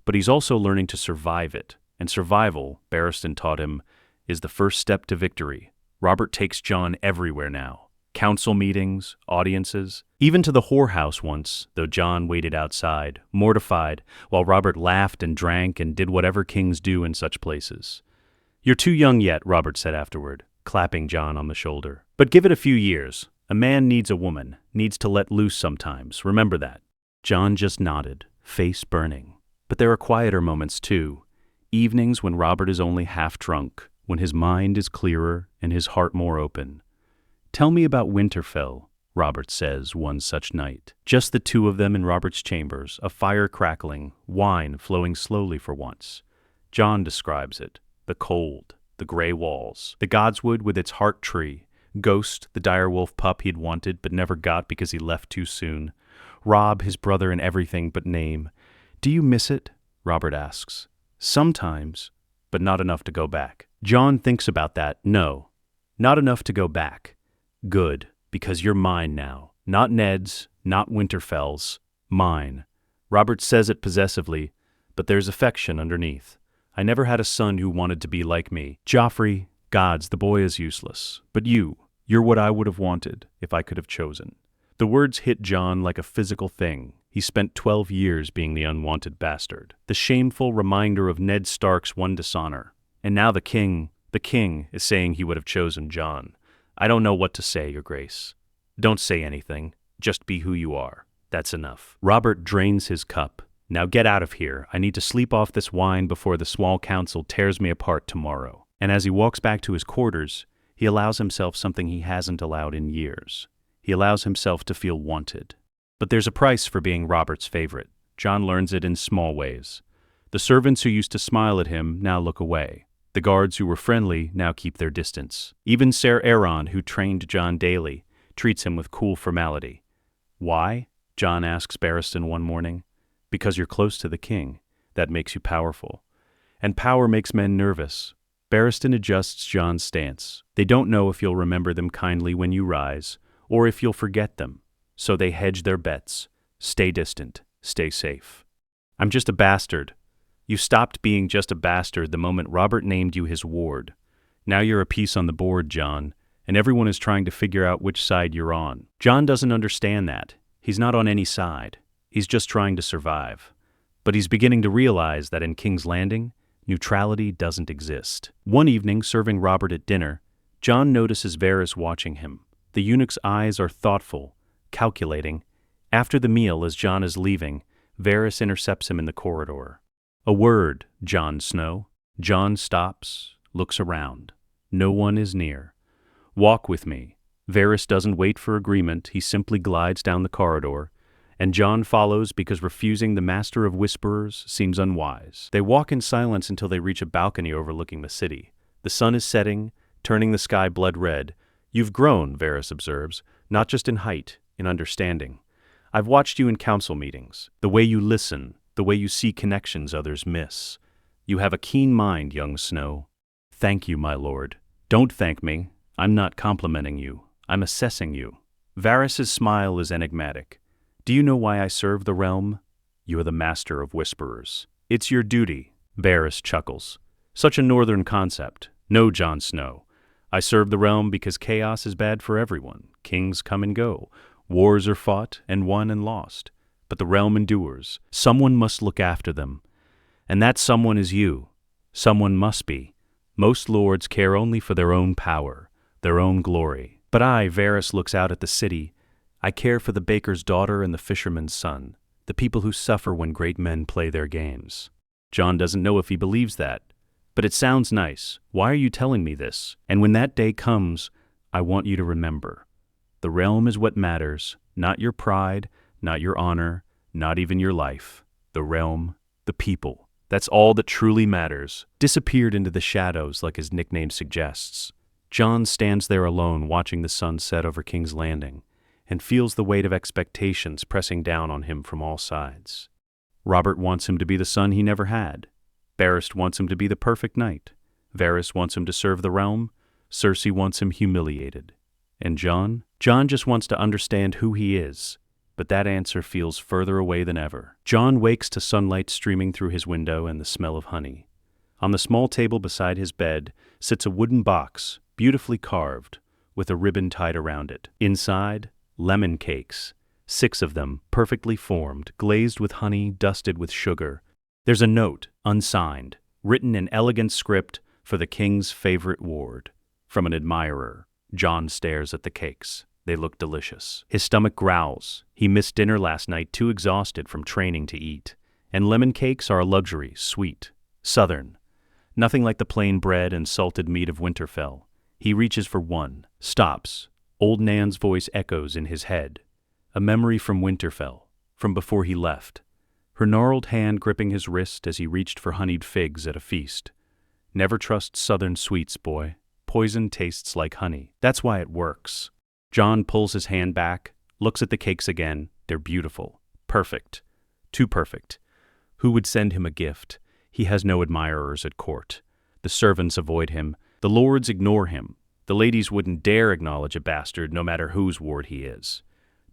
but he's also learning to survive it. And survival, Barristan taught him, is the first step to victory. Robert takes Jon everywhere now. Council meetings, audiences, even to the whorehouse once, though Jon waited outside, mortified, while Robert laughed and drank and did whatever kings do in such places. "You're too young yet," Robert said afterward, clapping Jon on the shoulder. "But give it a few years. A man needs a woman, needs to let loose sometimes. Remember that." Jon just nodded, face burning. But there are quieter moments too. Evenings when Robert is only half drunk, when his mind is clearer and his heart more open. "Tell me about Winterfell," Robert says one such night. Just the two of them in Robert's chambers, a fire crackling, wine flowing slowly for once. Jon describes it. The cold, the gray walls, the godswood with its heart tree, Ghost, the direwolf pup he'd wanted but never got because he left too soon, rob his brother in everything but name. Do you miss it? Robert asks. Sometimes, but not enough to go back. Jon thinks about that. No, not enough to go back. Good, because you're mine now. Not Ned's, not Winterfell's. Mine. Robert says it possessively, but there's affection underneath. I never had a son who wanted to be like me. Joffrey, gods, the boy is useless. But you're what I would have wanted if I could have chosen. The words hit Jon like a physical thing. He spent 12 years being the unwanted bastard. The shameful reminder of Ned Stark's one dishonor. And now the king is saying he would have chosen Jon. I don't know what to say, Your Grace. Don't say anything. Just be who you are. That's enough. Robert drains his cup. Now get out of here. I need to sleep off this wine before the small council tears me apart tomorrow. And as he walks back to his quarters, he allows himself something he hasn't allowed in years. He allows himself to feel wanted. But there's a price for being Robert's favorite. Jon learns it in small ways. The servants who used to smile at him now look away. The guards who were friendly now keep their distance. Even Ser Aeron, who trained Jon daily, treats him with cool formality. Why? Jon asks Barristan one morning. Because you're close to the king. That makes you powerful. And power makes men nervous. Barristan adjusts Jon's stance. They don't know if you'll remember them kindly when you rise, or if you'll forget them. So they hedge their bets. Stay distant. Stay safe. I'm just a bastard. You stopped being just a bastard the moment Robert named you his ward. Now you're a piece on the board, Jon, and everyone is trying to figure out which side you're on. Jon doesn't understand that. He's not on any side. He's just trying to survive. But he's beginning to realize that in King's Landing, neutrality doesn't exist. One evening, serving Robert at dinner, Jon notices Varys watching him. The eunuch's eyes are thoughtful, calculating. After the meal, as Jon is leaving, Varys intercepts him in the corridor. A word, Jon Snow. Jon stops, looks around. No one is near. Walk with me. Varys doesn't wait for agreement, he simply glides down the corridor, and Jon follows because refusing the Master of Whisperers seems unwise. They walk in silence until they reach a balcony overlooking the city. The sun is setting, turning the sky blood red. You've grown, Varys observes, not just in height, in understanding. I've watched you in council meetings, the way you listen, the way you see connections others miss. You have a keen mind, young Snow. Thank you, my lord. Don't thank me. I'm not complimenting you. I'm assessing you. Varys' smile is enigmatic. Do you know why I serve the realm? You are the Master of Whisperers. It's your duty. Varys chuckles. Such a northern concept. No, Jon Snow. I serve the realm because chaos is bad for everyone. Kings come and go. Wars are fought and won and lost. But the realm endures. Someone must look after them. And that someone is you. Someone must be. Most lords care only for their own power, their own glory. But I, Varys, looks out at the city. I care for the baker's daughter and the fisherman's son, the people who suffer when great men play their games. Jon doesn't know if he believes that. But it sounds nice. Why are you telling me this? And when that day comes, I want you to remember. The realm is what matters, not your pride, not your honor, not even your life. The realm, the people. That's all that truly matters. Disappeared into the shadows like his nickname suggests. Jon stands there alone watching the sun set over King's Landing and feels the weight of expectations pressing down on him from all sides. Robert wants him to be the son he never had. Barristan wants him to be the perfect knight. Varys wants him to serve the realm. Cersei wants him humiliated. And Jon? Jon just wants to understand who he is. But that answer feels further away than ever. Jon wakes to sunlight streaming through his window and the smell of honey. On the small table beside his bed sits a wooden box, beautifully carved, with a ribbon tied around it. Inside, lemon cakes, 6 of them, perfectly formed, glazed with honey, dusted with sugar. There's a note, unsigned, written in elegant script for the king's favorite ward. From an admirer. Jon stares at the cakes. They look delicious. His stomach growls. He missed dinner last night, too exhausted from training to eat. And lemon cakes are a luxury, sweet, southern. Nothing like the plain bread and salted meat of Winterfell. He reaches for one, stops. Old Nan's voice echoes in his head. A memory from Winterfell, from before he left. Her gnarled hand gripping his wrist as he reached for honeyed figs at a feast. Never trust southern sweets, boy. Poison tastes like honey. That's why it works. Jon pulls his hand back, looks at the cakes again, They're beautiful. Perfect. Too perfect. Who would send him a gift? He has no admirers at court. The servants avoid him. The lords ignore him. The ladies wouldn't dare acknowledge a bastard, no matter whose ward he is.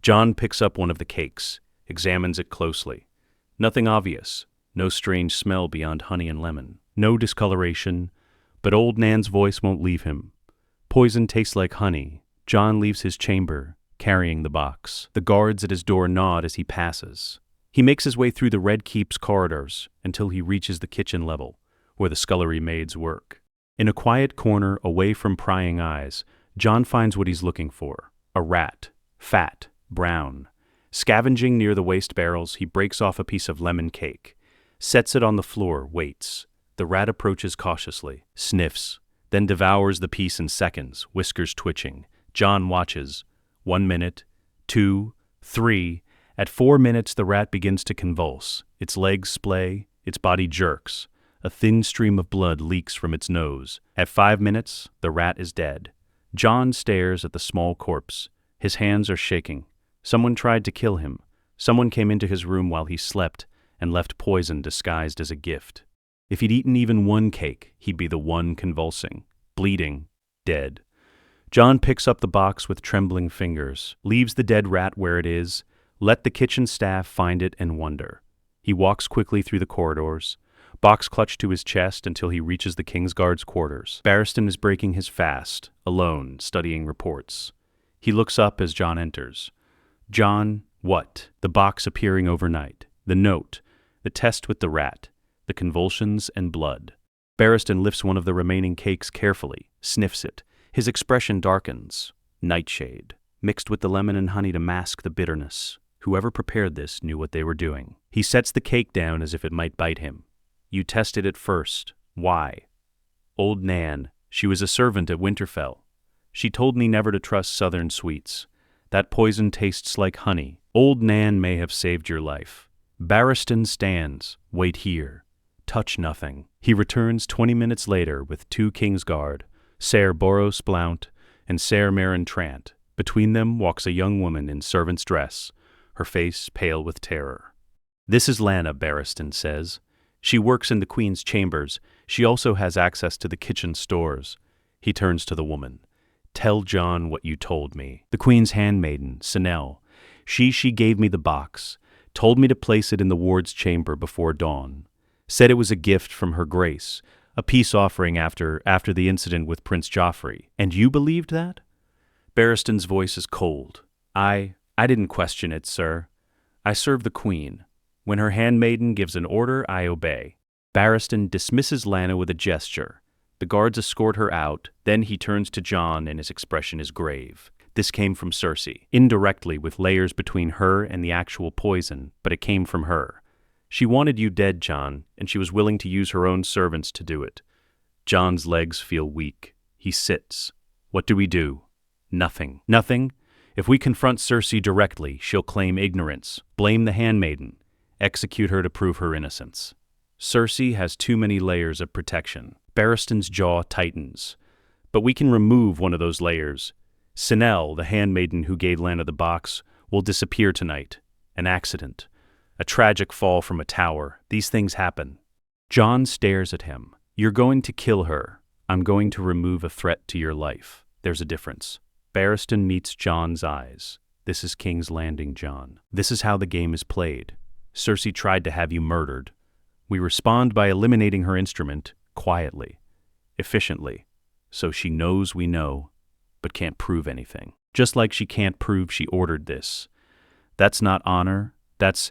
Jon picks up one of the cakes, examines it closely. Nothing obvious. No strange smell beyond honey and lemon. No discoloration. But old Nan's voice won't leave him. Poison tastes like honey. Jon leaves his chamber, carrying the box. The guards at his door nod as he passes. He makes his way through the Red Keep's corridors until he reaches the kitchen level, where the scullery maids work. In a quiet corner away from prying eyes, Jon finds what he's looking for. A rat. Fat. Brown. Scavenging near the waste barrels, he breaks off a piece of lemon cake. Sets it on the floor, waits. The rat approaches cautiously, sniffs, then devours the piece in seconds, whiskers twitching. Jon watches. 1 minute, 2, 3. At 4 minutes, the rat begins to convulse. Its legs splay, its body jerks. A thin stream of blood leaks from its nose. At 5 minutes, the rat is dead. Jon stares at the small corpse. His hands are shaking. Someone tried to kill him. Someone came into his room while he slept and left poison disguised as a gift. If he'd eaten even one cake, he'd be the one convulsing, bleeding, dead. Jon picks up the box with trembling fingers, leaves the dead rat where it is, let the kitchen staff find it and wonder. He walks quickly through the corridors, box clutched to his chest until he reaches the Kingsguard's quarters. Barristan is breaking his fast, alone, studying reports. He looks up as Jon enters. Jon, what? The box appearing overnight. The note. The test with the rat. The convulsions and blood. Barristan lifts one of the remaining cakes carefully, sniffs it. His expression darkens. Nightshade. Mixed with the lemon and honey to mask the bitterness. Whoever prepared this knew what they were doing. He sets the cake down as if it might bite him. You tested it first. Why? Old Nan. She was a servant at Winterfell. She told me never to trust southern sweets. That poison tastes like honey. Old Nan may have saved your life. Barristan stands. Wait here. Touch nothing. He returns 20 minutes later with 2 Kingsguard, Ser Boros Blount and Ser Meryn Trant. Between them walks a young woman in servant's dress, her face pale with terror. This is Lyanna, Barristan says. She works in the Queen's chambers. She also has access to the kitchen stores. He turns to the woman. Tell Jon what you told me. The Queen's handmaiden, Sinel. She gave me the box, told me to place it in the ward's chamber before dawn. Said it was a gift from her grace, a peace offering after the incident with Prince Joffrey. And you believed that? Barristan's voice is cold. I didn't question it, sir. I serve the Queen. When her handmaiden gives an order, I obey. Barristan dismisses Lyanna with a gesture. The guards escort her out, then he turns to Jon and his expression is grave. This came from Cersei, indirectly with layers between her and the actual poison, but it came from her. She wanted you dead, Jon, and she was willing to use her own servants to do it. Jon's legs feel weak. He sits. What do we do? Nothing. Nothing? If we confront Cersei directly, she'll claim ignorance, blame the handmaiden, execute her to prove her innocence. Cersei has too many layers of protection. Barristan's jaw tightens. But we can remove one of those layers. Sinel, the handmaiden who gave Lyanna the box, will disappear tonight. An accident. A tragic fall from a tower. These things happen. Jon stares at him. You're going to kill her. I'm going to remove a threat to your life. There's a difference. Barristan meets Jon's eyes. This is King's Landing, Jon. This is how the game is played. Cersei tried to have you murdered. We respond by eliminating her instrument, quietly, efficiently, so she knows we know, but can't prove anything. Just like she can't prove she ordered this. That's not honor, that's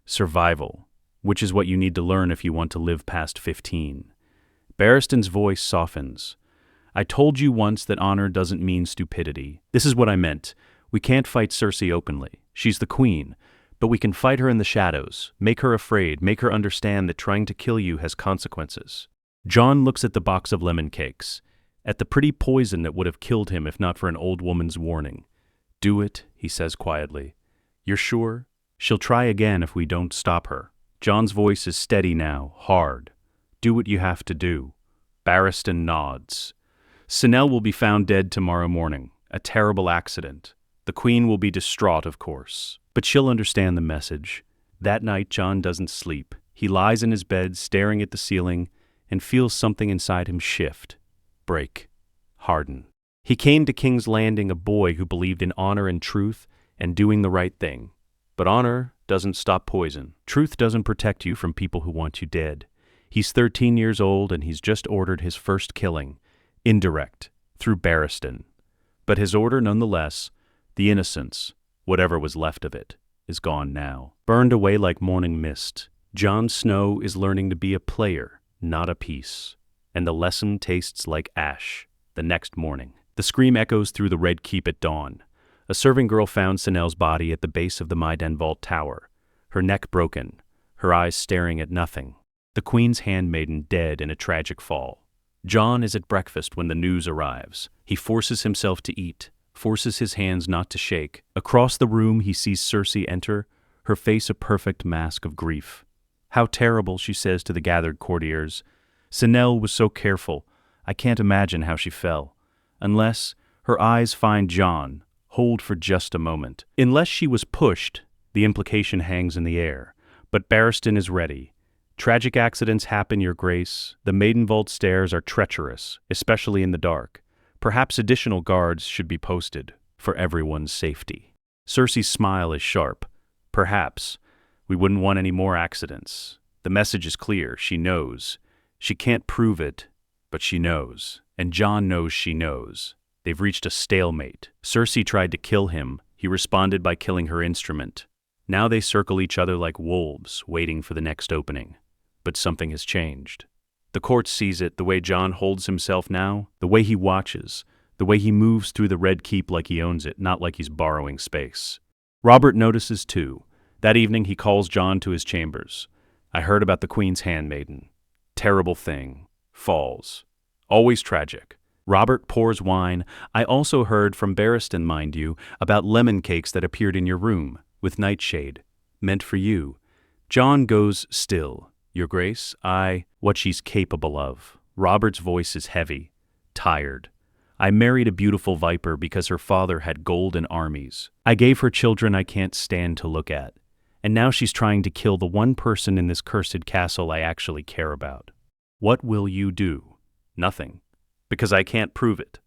survival, which is what you need to learn if you want to live past 15. Barristan's voice softens. I told you once that honor doesn't mean stupidity. This is what I meant. We can't fight Cersei openly. She's the Queen. But we can fight her in the shadows, make her afraid, make her understand that trying to kill you has consequences. Jon looks at the box of lemon cakes, at the pretty poison that would have killed him if not for an old woman's warning. Do it, he says quietly. You're sure? She'll try again if we don't stop her. Jon's voice is steady now, hard. Do what you have to do. Barristan nods. Sinel will be found dead tomorrow morning. A terrible accident. The queen will be distraught, of course, but she'll understand the message. That night, Jon doesn't sleep. He lies in his bed, staring at the ceiling, and feels something inside him shift, break, harden. He came to King's Landing a boy who believed in honor and truth and doing the right thing. But honor doesn't stop poison. Truth doesn't protect you from people who want you dead. He's 13 years old and he's just ordered his first killing, indirect, through Barristan. But his order nonetheless, the innocence, whatever was left of it, is gone now. Burned away like morning mist, Jon Snow is learning to be a player, not a piece. And the lesson tastes like ash the next morning. The scream echoes through the Red Keep at dawn. A serving girl found Synelle's body at the base of the Maiden Vault Tower, her neck broken, her eyes staring at nothing. The Queen's handmaiden dead in a tragic fall. Jon is at breakfast when the news arrives. He forces himself to eat, forces his hands not to shake. Across the room he sees Cersei enter, her face a perfect mask of grief. "How terrible," she says to the gathered courtiers. "Synelle was so careful. I can't imagine how she fell." Unless her eyes find Jon, hold for just a moment. Unless she was pushed, the implication hangs in the air. But Barristan is ready. Tragic accidents happen, Your Grace. The Maiden Vault stairs are treacherous, especially in the dark. Perhaps additional guards should be posted, for everyone's safety. Cersei's smile is sharp. Perhaps. We wouldn't want any more accidents. The message is clear. She knows. She can't prove it, but she knows. And Jon knows she knows. They've reached a stalemate. Cersei tried to kill him. He responded by killing her instrument. Now they circle each other like wolves, waiting for the next opening. But something has changed. The court sees it, the way Jon holds himself now, the way he watches, the way he moves through the Red Keep like he owns it, not like he's borrowing space. Robert notices too. That evening he calls Jon to his chambers. "I heard about the Queen's handmaiden. Terrible thing. Falls. Always tragic." Robert pours wine. "I also heard from Barristan, mind you, about lemon cakes that appeared in your room, with nightshade. Meant for you." Jon goes still. "Your Grace, what she's capable of." Robert's voice is heavy, tired. "I married a beautiful viper because her father had gold and armies. I gave her children I can't stand to look at. And now she's trying to kill the one person in this cursed castle I actually care about. What will you do?" "Nothing. Because I can't prove it.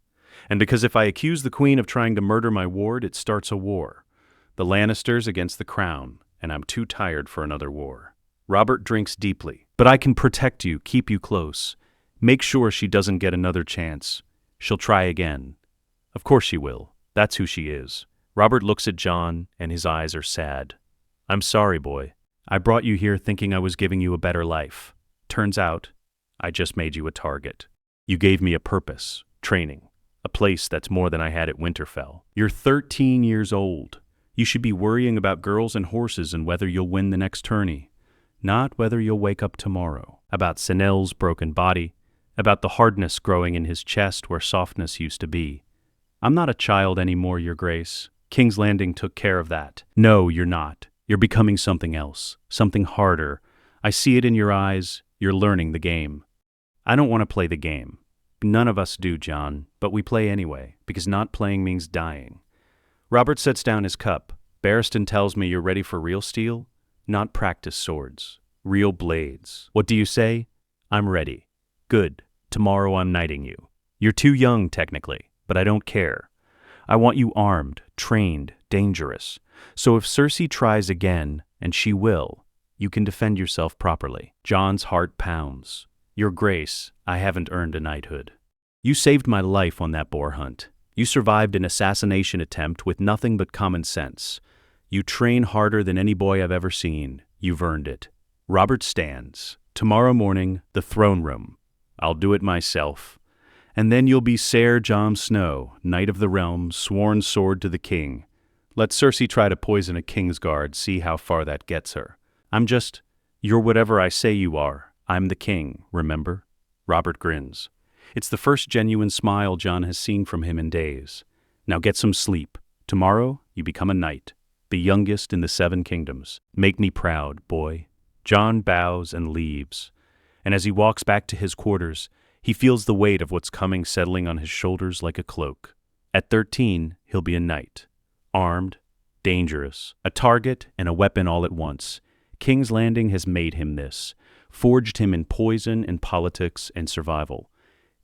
And because if I accuse the Queen of trying to murder my ward, it starts a war. The Lannisters against the Crown, and I'm too tired for another war." Robert drinks deeply. "But I can protect you, keep you close. Make sure she doesn't get another chance. She'll try again." "Of course she will. That's who she is." Robert looks at Jon, and his eyes are sad. "I'm sorry, boy. I brought you here thinking I was giving you a better life. Turns out, I just made you a target. You gave me a purpose, training, a place that's more than I had at Winterfell. You're 13 years old. You should be worrying about girls and horses and whether you'll win the next tourney. Not whether you'll wake up tomorrow. About Synelle's broken body, about the hardness growing in his chest where softness used to be. I'm not a child anymore, Your Grace. King's Landing took care of that. No, you're not. You're becoming something else, something harder. I see it in your eyes. You're learning the game. I don't want to play the game. None of us do, Jon, but we play anyway, because not playing means dying." Robert sets down his cup. "Barristan tells me you're ready for real steel? Not practice swords. Real blades. What do you say?" "I'm ready." "Good. Tomorrow I'm knighting you. You're too young, technically, but I don't care. I want you armed, trained, dangerous. So if Cersei tries again, and she will, you can defend yourself properly." Jon's heart pounds. "Your Grace, I haven't earned a knighthood. You saved my life on that boar hunt. You survived an assassination attempt with nothing but common sense. You train harder than any boy I've ever seen. You've earned it." Robert stands. "Tomorrow morning, the throne room. I'll do it myself. And then you'll be Ser Jon Snow, Knight of the Realm, sworn sword to the king. Let Cersei try to poison a Kingsguard, see how far that gets her. You're whatever I say you are. I'm the king, remember?" Robert grins. It's the first genuine smile Jon has seen from him in days. "Now get some sleep. Tomorrow, you become a knight, the youngest in the 7 kingdoms. Make me proud, boy." Jon bows and leaves. And as he walks back to his quarters, he feels the weight of what's coming settling on his shoulders like a cloak. At 13, he'll be a knight. armed, dangerous, a target and a weapon all at once. King's Landing has made him this, forged him in poison and politics and survival.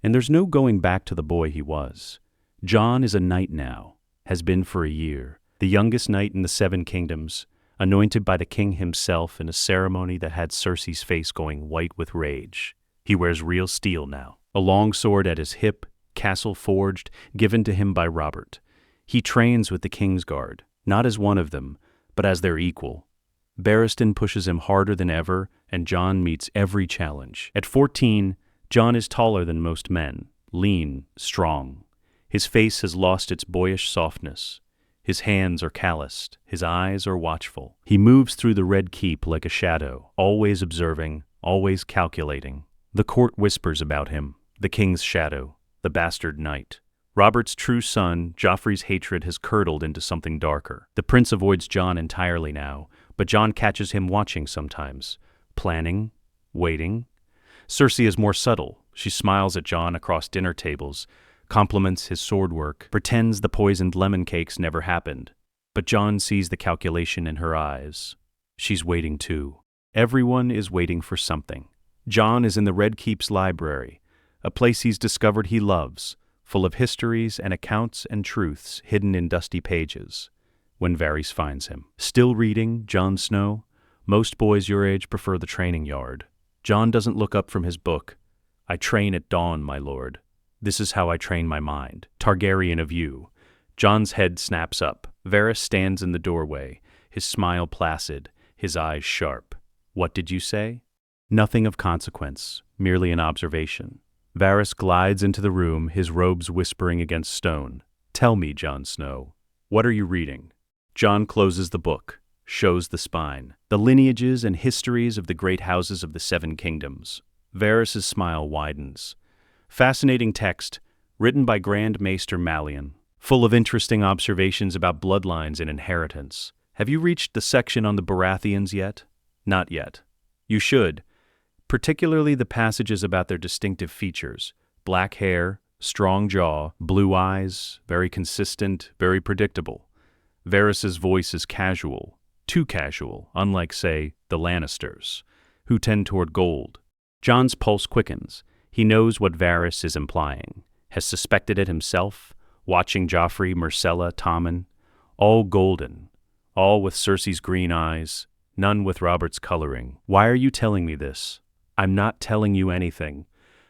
And there's no going back to the boy he was. Jon is a knight now, has been for a year, the youngest knight in the Seven Kingdoms, anointed by the king himself in a ceremony that had Cersei's face going white with rage. He wears real steel now, a long sword at his hip, castle forged, given to him by Robert. He trains with the King's Guard, not as one of them, but as their equal. Barristan pushes him harder than ever, and Jon meets every challenge. At 14, Jon is taller than most men, lean, strong. His face has lost its boyish softness. His hands are calloused, his eyes are watchful. He moves through the Red Keep like a shadow, always observing, always calculating. The court whispers about him, the king's shadow, the bastard knight. Robert's true son, Joffrey's hatred has curdled into something darker. The prince avoids Jon entirely now, but Jon catches him watching sometimes, planning, waiting. Cersei is more subtle. She smiles at Jon across dinner tables, compliments his sword work, pretends the poisoned lemon cakes never happened. But Jon sees the calculation in her eyes. She's waiting too. Everyone is waiting for something. Jon is in the Red Keep's library, a place he's discovered he loves, full of histories and accounts and truths hidden in dusty pages, when Varys finds him. Still reading Jon Snow? Most boys your age prefer the training yard. Jon doesn't look up from his book. I train at dawn, my lord. This is how I train my mind. Targaryen of you. Jon's head snaps up. Varys stands in the doorway, his smile placid, his eyes sharp. What did you say? Nothing of consequence, merely an observation. Varys glides into the room, his robes whispering against stone. Tell me, Jon Snow, what are you reading? Jon closes the book, shows the spine, the lineages and histories of the great houses of the Seven Kingdoms. Varys' smile widens. Fascinating text, written by Grand Maester Mallion, full of interesting observations about bloodlines and inheritance. Have you reached the section on the Baratheons yet? Not yet. You should, particularly the passages about their distinctive features: black hair, strong jaw, blue eyes, very consistent, very predictable. Varys' voice is casual, too casual, unlike, say, the Lannisters, who tend toward gold. Jon's pulse quickens. He knows what Varys is implying, has suspected it himself, watching Joffrey, Myrcella, Tommen, all golden, all with Cersei's green eyes, none with Robert's coloring. Why are you telling me this? I'm not telling you anything.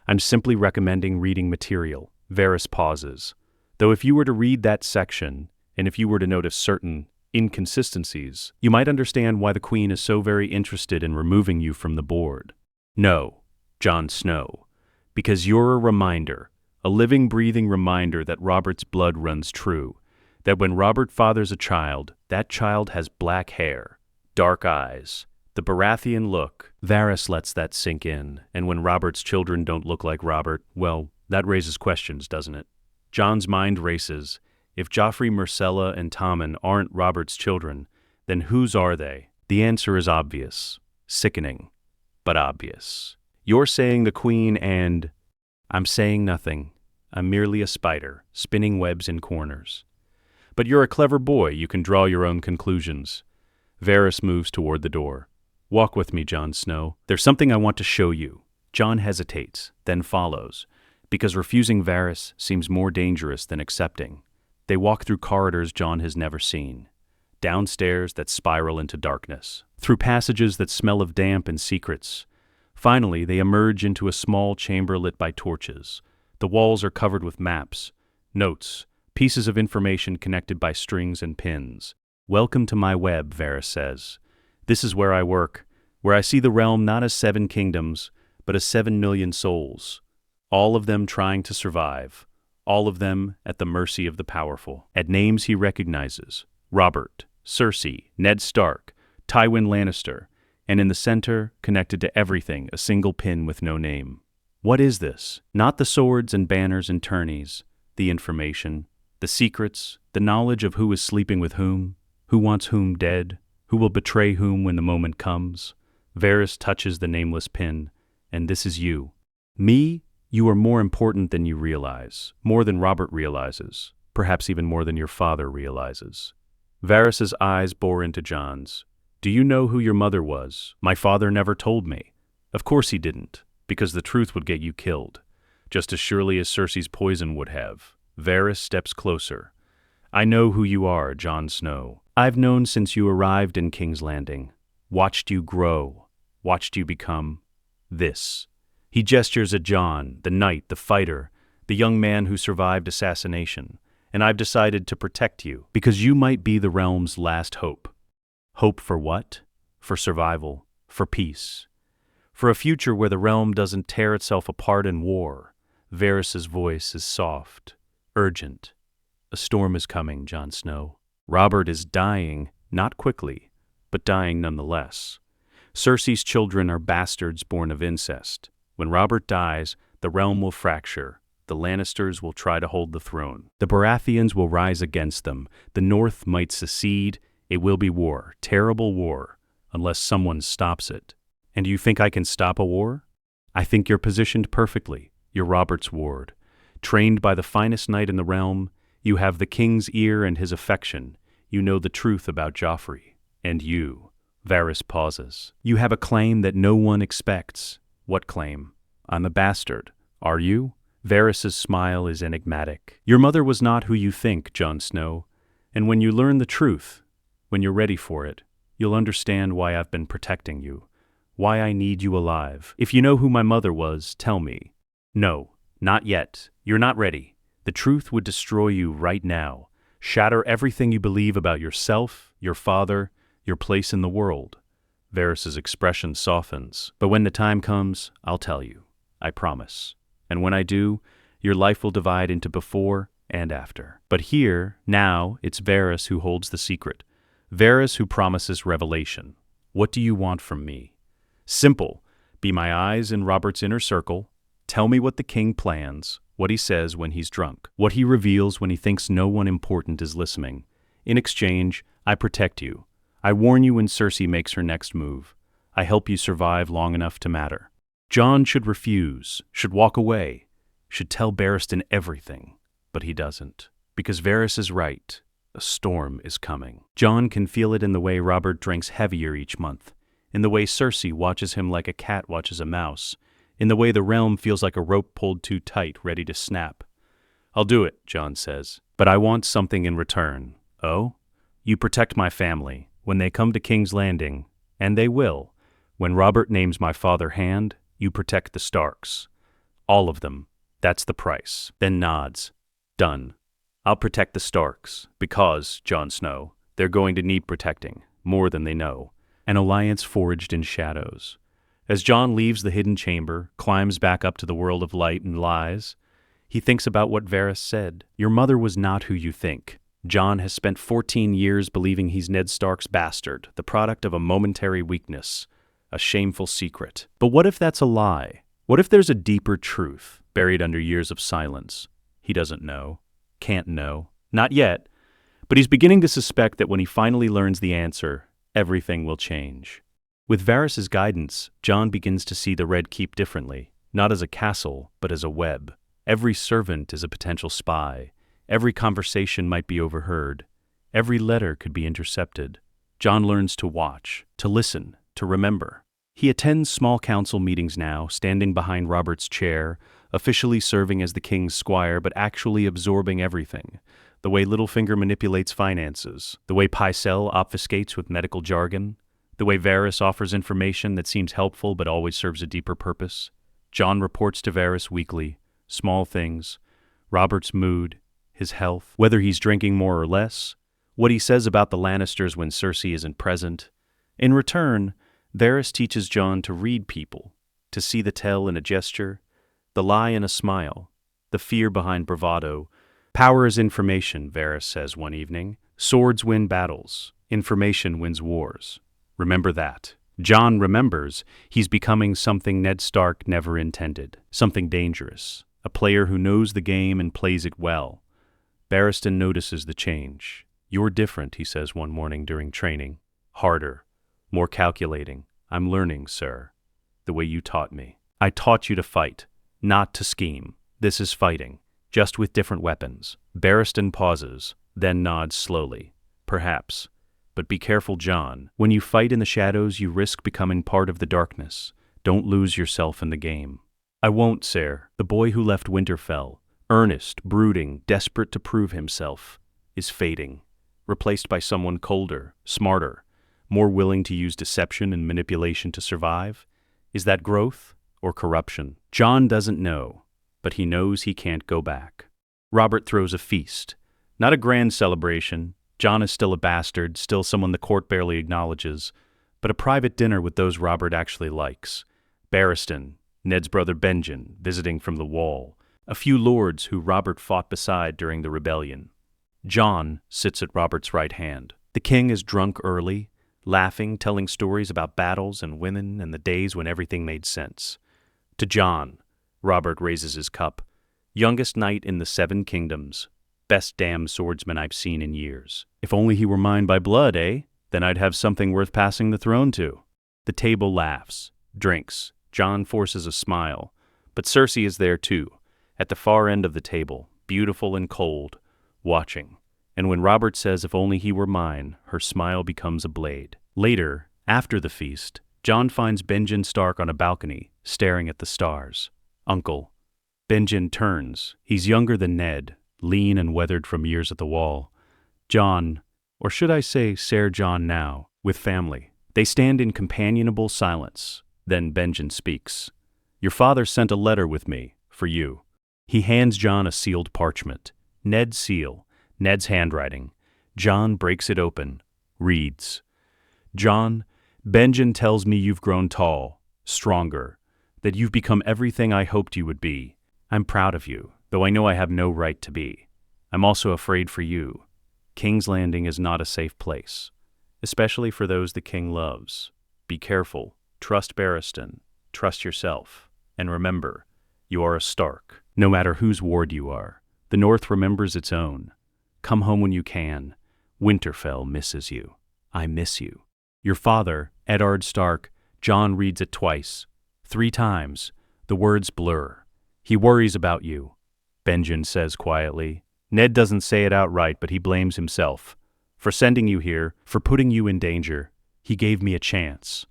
I'm simply recommending reading material. Varys pauses. Though if you were to read that section, and if you were to notice certain inconsistencies, you might understand why the Queen is so very interested in removing you from the board. No, Jon Snow, because you're a reminder, a living, breathing reminder that Robert's blood runs true, that when Robert fathers a child, that child has black hair, dark eyes, the Baratheon look. Varys lets that sink in, and when Robert's children don't look like Robert, well, that raises questions, doesn't it? Jon's mind races. If Joffrey, Myrcella, and Tommen aren't Robert's children, then whose are they? The answer is obvious. Sickening, but obvious. You're saying the Queen and... I'm saying nothing. I'm merely a spider, spinning webs in corners. But you're a clever boy, you can draw your own conclusions. Varys moves toward the door. Walk with me, Jon Snow. There's something I want to show you. Jon hesitates, then follows, because refusing Varys seems more dangerous than accepting. They walk through corridors Jon has never seen, downstairs that spiral into darkness, through passages that smell of damp and secrets. Finally, they emerge into a small chamber lit by torches. The walls are covered with maps, notes, pieces of information connected by strings and pins. Welcome to my web, Varys says. This is where I work, where I see the realm not as 7 kingdoms, but as 7 million souls, all of them trying to survive, all of them at the mercy of the powerful. At names he recognizes: Robert, Cersei, Ned Stark, Tywin Lannister, and in the center, connected to everything, a single pin with no name. What is this? Not the swords and banners and tourneys, the information, the secrets, the knowledge of who is sleeping with whom, who wants whom dead, who will betray whom when the moment comes. Varys touches the nameless pin, and this is you. Me? You are more important than you realize, more than Robert realizes, perhaps even more than your father realizes. Varys's eyes bore into Jon's. "Do you know who your mother was? My father never told me." "Of course he didn't, because the truth would get you killed, just as surely as Cersei's poison would have." Varys steps closer. "I know who you are, Jon Snow. I've known since you arrived in King's Landing. Watched you grow. Watched you become this." He gestures at Jon, the knight, the fighter, the young man who survived assassination. "And I've decided to protect you, because you might be the realm's last hope." Hope for what? For survival, for peace, for a future where the realm doesn't tear itself apart in war. Varys's voice is soft, urgent. "A storm is coming, Jon Snow. Robert is dying, not quickly, but dying nonetheless. Cersei's children are bastards born of incest. When Robert dies, the realm will fracture. The Lannisters will try to hold the throne. The Baratheons will rise against them. The North might secede. It will be war, terrible war, unless someone stops it. And you think I can stop a war? I think you're positioned perfectly. You're Robert's ward. Trained by the finest knight in the realm, you have the king's ear and his affection. You know the truth about Joffrey. And you." Varys pauses. "You have a claim that no one expects." "What claim?" "I'm a bastard. Are you?" Varys's smile is enigmatic. "Your mother was not who you think, Jon Snow. And when you learn the truth, when you're ready for it, you'll understand why I've been protecting you, why I need you alive. If you know who my mother was, tell me." "No, not yet. You're not ready. The truth would destroy you right now, shatter everything you believe about yourself, your father, your place in the world." Varys's expression softens. "But when the time comes, I'll tell you. I promise. And when I do, your life will divide into before and after." But here, now, it's Varys who holds the secret. Varys who promises revelation. "What do you want from me?" "Simple. Be my eyes in Robert's inner circle. Tell me what the king plans, what he says when he's drunk, what he reveals when he thinks no one important is listening. In exchange, I protect you. I warn you when Cersei makes her next move. I help you survive long enough to matter." Jon should refuse, should walk away, should tell Barristan everything, but he doesn't. Because Varys is right. A storm is coming. Jon can feel it in the way Robert drinks heavier each month, in the way Cersei watches him like a cat watches a mouse, in the way the realm feels like a rope pulled too tight, ready to snap. "I'll do it," Jon says, "but I want something in return." "Oh? You protect my family. When they come to King's Landing, and they will, when Robert names my father Hand, you protect the Starks. All of them. That's the price." Then nods. "Done. I'll protect the Starks, because, Jon Snow, they're going to need protecting, more than they know." An alliance forged in shadows. As Jon leaves the hidden chamber, climbs back up to the world of light and lies, he thinks about what Varys said. Your mother was not who you think. Jon has spent 14 years believing he's Ned Stark's bastard, the product of a momentary weakness, a shameful secret. But what if that's a lie? What if there's a deeper truth, buried under years of silence? He doesn't know. Can't know. Not yet. But he's beginning to suspect that when he finally learns the answer, everything will change. With Varys' guidance, Jon begins to see the Red Keep differently, not as a castle, but as a web. Every servant is a potential spy. Every conversation might be overheard. Every letter could be intercepted. Jon learns to watch, to listen, to remember. He attends small council meetings now, standing behind Robert's chair, officially serving as the king's squire, but actually absorbing everything. The way Littlefinger manipulates finances, the way Pycelle obfuscates with medical jargon, the way Varys offers information that seems helpful but always serves a deeper purpose. Jon reports to Varys weekly, small things, Robert's mood, his health, whether he's drinking more or less, what he says about the Lannisters when Cersei isn't present. In return, Varys teaches Jon to read people, to see the tell in a gesture, the lie in a smile, the fear behind bravado. Power is information, Varys says one evening. Swords win battles. Information wins wars. Remember that. Jon remembers he's becoming something Ned Stark never intended, something dangerous, a player who knows the game and plays it well. Barristan notices the change. You're different, he says one morning during training. Harder, more calculating. I'm learning, sir, the way you taught me. I taught you to fight, not to scheme. This is fighting, just with different weapons. Barristan pauses, then nods slowly. perhaps. But be careful, Jon. When you fight in the shadows, you risk becoming part of the darkness. Don't lose yourself in the game. I won't, sir. The boy who left Winterfell, earnest, brooding, desperate to prove himself, is fading, replaced by someone colder, smarter, more willing to use deception and manipulation to survive. Is that growth or corruption? Jon doesn't know, but he knows he can't go back. Robert throws a feast. Not a grand celebration. Jon is still a bastard, still someone the court barely acknowledges, but a private dinner with those Robert actually likes. Barristan, Ned's brother Benjen, visiting from the Wall, a few lords who Robert fought beside during the rebellion. Jon sits at Robert's right hand. The king is drunk early, laughing, telling stories about battles and women and the days when everything made sense. To Jon, Robert raises his cup. Youngest knight in the 7 kingdoms. Best damn swordsman I've seen in years. If only he were mine by blood, eh? Then I'd have something worth passing the throne to. The table laughs, drinks. Jon forces a smile. But Cersei is there too, at the far end of the table, beautiful and cold, watching. And when Robert says if only he were mine, her smile becomes a blade. Later, after the feast, Jon finds Benjen Stark on a balcony, staring at the stars. Uncle. Benjen turns. He's younger than Ned, lean and weathered from years at the Wall. Jon, or should I say Ser Jon now, with family. They stand in companionable silence. Then Benjen speaks. Your father sent a letter with me, for you. He hands Jon a sealed parchment. Ned's seal, Ned's handwriting. Jon breaks it open, reads. Jon, Benjen tells me you've grown tall, stronger, that you've become everything I hoped you would be. I'm proud of you, though I know I have no right to be. I'm also afraid for you. King's Landing is not a safe place, especially for those the king loves. Be careful, trust Barristan, trust yourself, and remember, you are a Stark. No matter whose ward you are, the North remembers its own. Come home when you can. Winterfell misses you. I miss you. Your father, Eddard Stark, Jon reads it twice. 3 times. The words blur. He worries about you, Benjen says quietly. Ned doesn't say it outright, but he blames himself. For sending you here, for putting you in danger. He gave me a chance.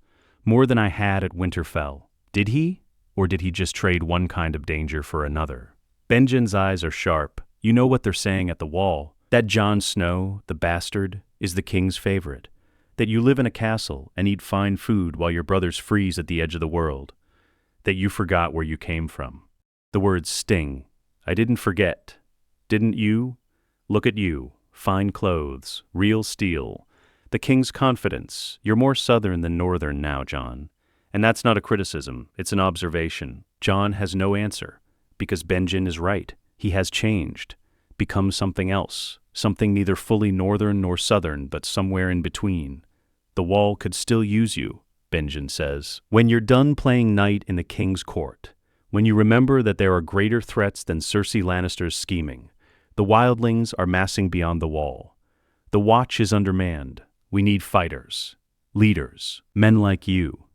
More than I had at Winterfell. Did he? Or did he just trade one kind of danger for another? Benjen's eyes are sharp. You know what they're saying at the Wall. That Jon Snow, the bastard, is the king's favorite. That you live in a castle and eat fine food while your brothers freeze at the edge of the world. That you forgot where you came from. The words sting. I didn't forget. Didn't you? Look at you. Fine clothes. Real steel. The king's confidence. You're more southern than northern now, Jon. And that's not a criticism. It's an observation. Jon has no answer. Because Benjen is right. He has changed. Become something else. Something neither fully northern nor southern, but somewhere in between. The Wall could still use you, Benjen says. When you're done playing knight in the king's court, when you remember that there are greater threats than Cersei Lannister's scheming, the wildlings are massing beyond the Wall. The Watch is undermanned. We need fighters, leaders, men like you.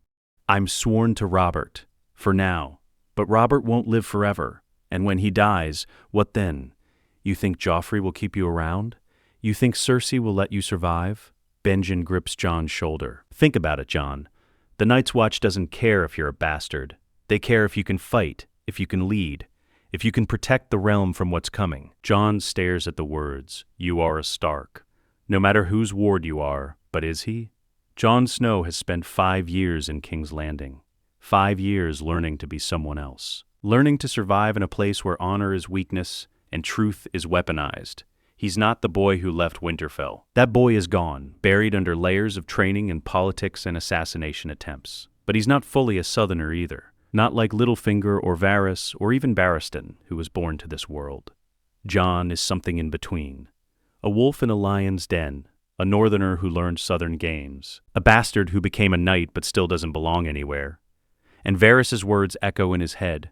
I'm sworn to Robert, for now. But Robert won't live forever, and when he dies, what then? You think Joffrey will keep you around? You think Cersei will let you survive? Benjen grips Jon's shoulder. Think about it, Jon. The Night's Watch doesn't care if you're a bastard. They care if you can fight, if you can lead, if you can protect the realm from what's coming. Jon stares at the words, you are a Stark. No matter whose ward you are, but is he? Jon Snow has spent 5 years in King's Landing. 5 years learning to be someone else. Learning to survive in a place where honor is weakness and truth is weaponized. He's not the boy who left Winterfell. That boy is gone, buried under layers of training in politics and assassination attempts. But he's not fully a Southerner either. Not like Littlefinger or Varys or even Barristan, who was born to this world. Jon is something in between. A wolf in a lion's den. A northerner who learned southern games. A bastard who became a knight but still doesn't belong anywhere. And Varys' words echo in his head.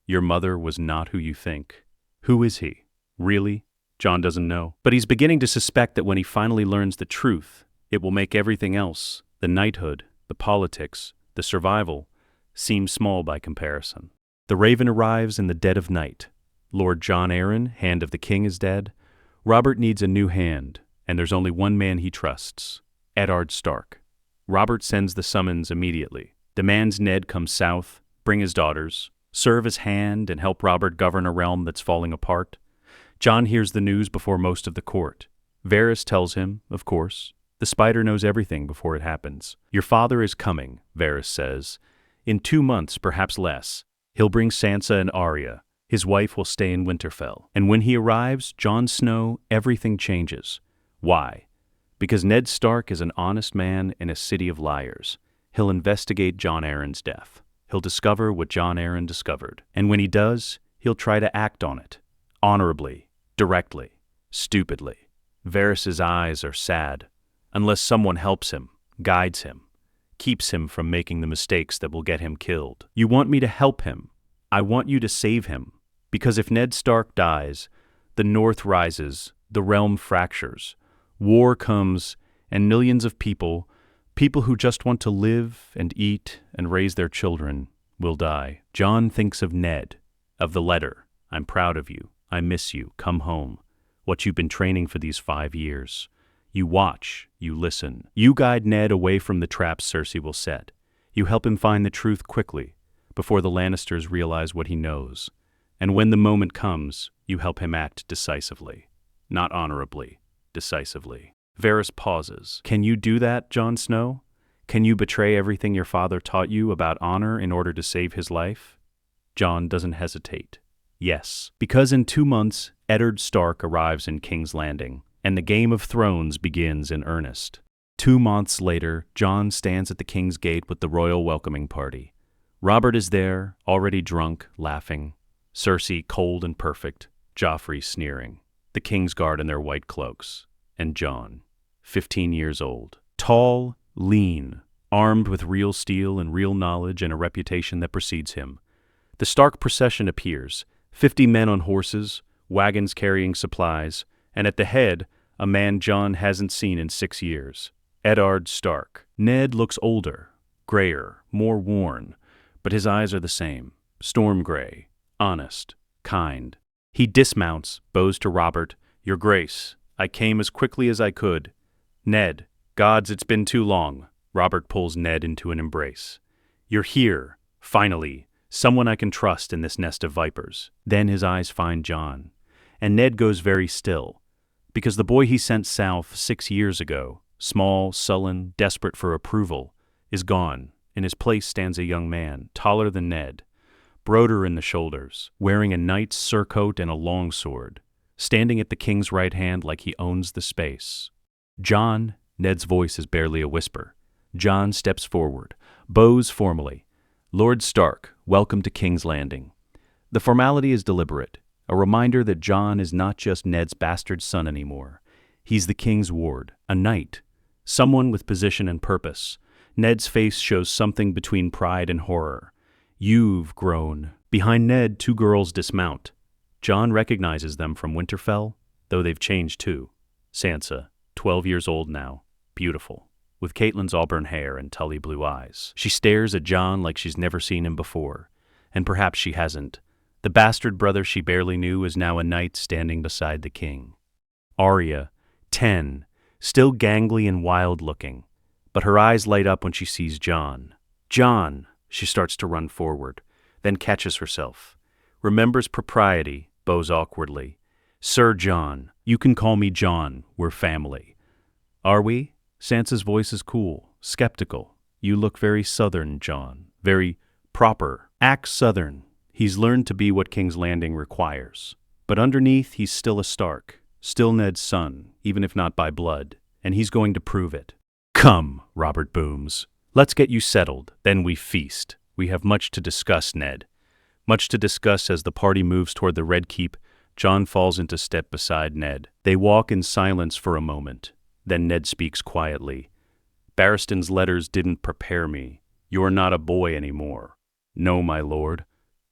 Your mother was not who you think. Who is he? Really? Jon doesn't know. But he's beginning to suspect that when he finally learns the truth, it will make everything else, the knighthood, the politics, the survival, seem small by comparison. The Raven arrives in the dead of night. Lord Jon Arryn, Hand of the King, is dead. Robert needs a new hand, and there's only one man he trusts, Eddard Stark. Robert sends the summons immediately, demands Ned come south, bring his daughters, serve as hand and help Robert govern a realm that's falling apart. Jon hears the news before most of the court. Varys tells him, of course. The spider knows everything before it happens. Your father is coming, Varys says. In 2 months, perhaps less. He'll bring Sansa and Arya. His wife will stay in Winterfell. And when he arrives, Jon Snow, everything changes. Why? Because Ned Stark is an honest man in a city of liars. He'll investigate Jon Arryn's death. He'll discover what Jon Arryn discovered. And when he does, he'll try to act on it. Honorably, directly, stupidly. Varys' eyes are sad. Unless someone helps him, guides him, keeps him from making the mistakes that will get him killed. You want me to help him. I want you to save him. Because if Ned Stark dies, the North rises, the realm fractures. War comes, and millions of people who just want to live and eat and raise their children, will die. Jon thinks of Ned, of the letter. I'm proud of you. I miss you. Come home. What you've been training for these 5 years. You watch. You listen. You guide Ned away from the traps Cersei will set. You help him find the truth quickly, before the Lannisters realize what he knows. And when the moment comes, you help him act decisively. Not honorably, decisively. Varys pauses. Can you do that, Jon Snow? Can you betray everything your father taught you about honor in order to save his life? Jon doesn't hesitate. Yes, because in 2 months, Eddard Stark arrives in King's Landing, and the Game of Thrones begins in earnest. 2 months later, Jon stands at the King's Gate with the royal welcoming party. Robert is there, already drunk, laughing. Cersei cold and perfect, Joffrey sneering. The King's Guard in their white cloaks. And Jon, 15 years old. Tall, lean, armed with real steel and real knowledge and a reputation that precedes him. The Stark procession appears, 50 men on horses, wagons carrying supplies, and at the head, a man Jon hasn't seen in 6 years. Eddard Stark. Ned looks older, grayer, more worn, but his eyes are the same, storm gray, honest, kind. He dismounts, bows to Robert. Your Grace, I came as quickly as I could. Ned, gods, it's been too long. Robert pulls Ned into an embrace. You're here, finally, someone I can trust in this nest of vipers. Then his eyes find Jon, and Ned goes very still, because the boy he sent south 6 years ago, small, sullen, desperate for approval, is gone. In his place stands a young man, taller than Ned, broader in the shoulders, wearing a knight's surcoat and a long sword, standing at the king's right hand like he owns the space. Jon, Ned's voice is barely a whisper. Jon steps forward, bows formally. Lord Stark, welcome to King's Landing. The formality is deliberate, a reminder that Jon is not just Ned's bastard son anymore. He's the king's ward, a knight, someone with position and purpose. Ned's face shows something between pride and horror. You've grown. Behind Ned, 2 girls dismount. Jon recognizes them from Winterfell, though they've changed too. Sansa, 12 years old now, beautiful, with Catelyn's auburn hair and tully blue eyes. She stares at Jon like she's never seen him before, and perhaps she hasn't. The bastard brother she barely knew is now a knight standing beside the king. Arya, 10, still gangly and wild-looking, but her eyes light up when she sees Jon. Jon! She starts to run forward, then catches herself. Remembers propriety, bows awkwardly. Sir Jon, you can call me Jon, we're family. Are we? Sansa's voice is cool, skeptical. You look very southern, Jon, very proper. Act southern. He's learned to be what King's Landing requires. But underneath, he's still a Stark, still Ned's son, even if not by blood, and he's going to prove it. Come, Robert booms. Let's get you settled, then we feast. We have much to discuss, Ned. Much to discuss as the party moves toward the Red Keep. Jon falls into step beside Ned. They walk in silence for a moment. Then Ned speaks quietly. Barristan's letters didn't prepare me. You're not a boy anymore. No, my lord,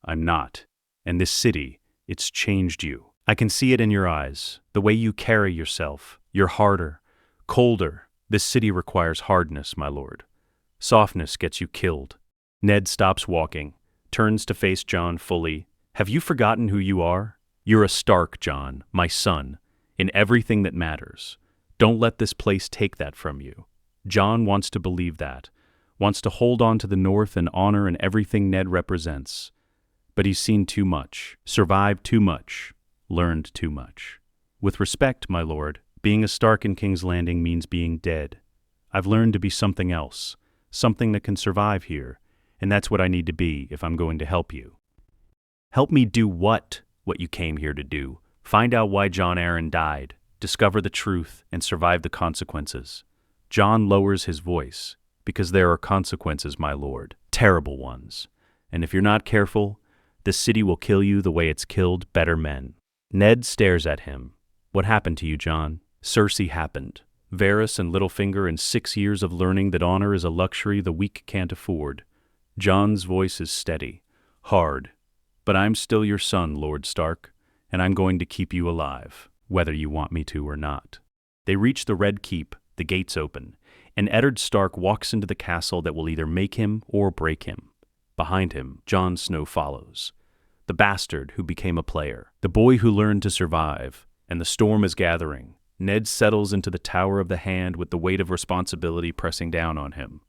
I'm not. And this city, it's changed you. I can see it in your eyes, the way you carry yourself. You're harder, colder. This city requires hardness, my lord. Softness gets you killed. Ned stops walking, turns to face Jon fully. Have you forgotten who you are? You're a Stark, Jon, my son, in everything that matters. Don't let this place take that from you. Jon wants to believe that, wants to hold on to the North and honor and everything Ned represents. But he's seen too much, survived too much, learned too much. With respect, my lord, being a Stark in King's Landing means being dead. I've learned to be something else, something that can survive here, and that's what I need to be if I'm going to help you. Help me do what you came here to do. Find out why Jon Arryn died, discover the truth, and survive the consequences. Jon lowers his voice, because there are consequences, my lord, terrible ones. And if you're not careful, this city will kill you the way it's killed better men. Ned stares at him. What happened to you, Jon? Cersei happened. Varys and Littlefinger and 6 years of learning that honor is a luxury the weak can't afford. Jon's voice is steady, hard. But I'm still your son, Lord Stark, and I'm going to keep you alive, whether you want me to or not. They reach the Red Keep, the gates open, and Eddard Stark walks into the castle that will either make him or break him. Behind him, Jon Snow follows. The bastard who became a player, the boy who learned to survive, and the storm is gathering. Ned settles into the Tower of the Hand with the weight of responsibility pressing down on him.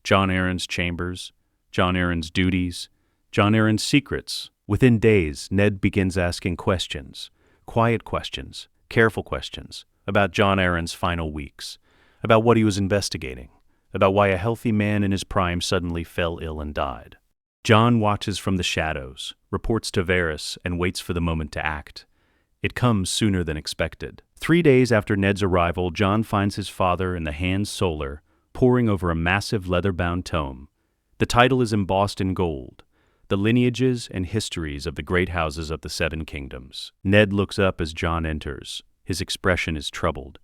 Jon Arryn's chambers, Jon Arryn's duties, Jon Arryn's secrets. Within days, Ned begins asking questions, quiet questions, careful questions, about Jon Arryn's final weeks, about what he was investigating, about why a healthy man in his prime suddenly fell ill and died. Jon watches from the shadows, reports to Varys, and waits for the moment to act. It comes sooner than expected. 3 days after Ned's arrival, Jon finds his father in the Hand Solar, poring over a massive leather-bound tome. The title is embossed in gold, The Lineages and Histories of the Great Houses of the Seven Kingdoms. Ned looks up as Jon enters. His expression is troubled.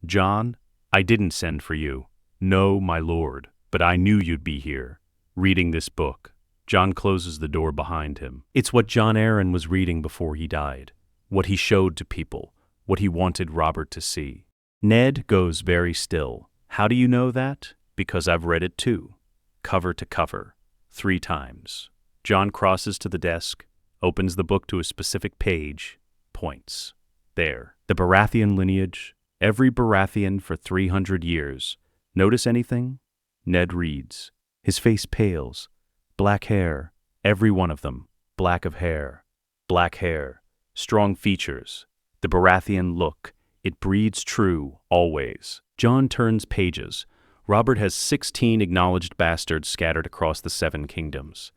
Jon, I didn't send for you. No, my lord, but I knew you'd be here, reading this book. Jon closes the door behind him. It's what Jon Arryn was reading before he died, what he showed to people, what he wanted Robert to see. Ned goes very still. How do you know that? Because I've read it too, cover to cover, 3 times. Jon crosses to the desk, opens the book to a specific page, points. There, the Baratheon lineage, every Baratheon for 300 years. Notice anything? Ned reads. His face pales. Black hair, every one of them, black of hair. Black hair, strong features, the Baratheon look. It breeds true, always. Jon turns pages. Robert has 16 acknowledged bastards scattered across the 7 kingdoms.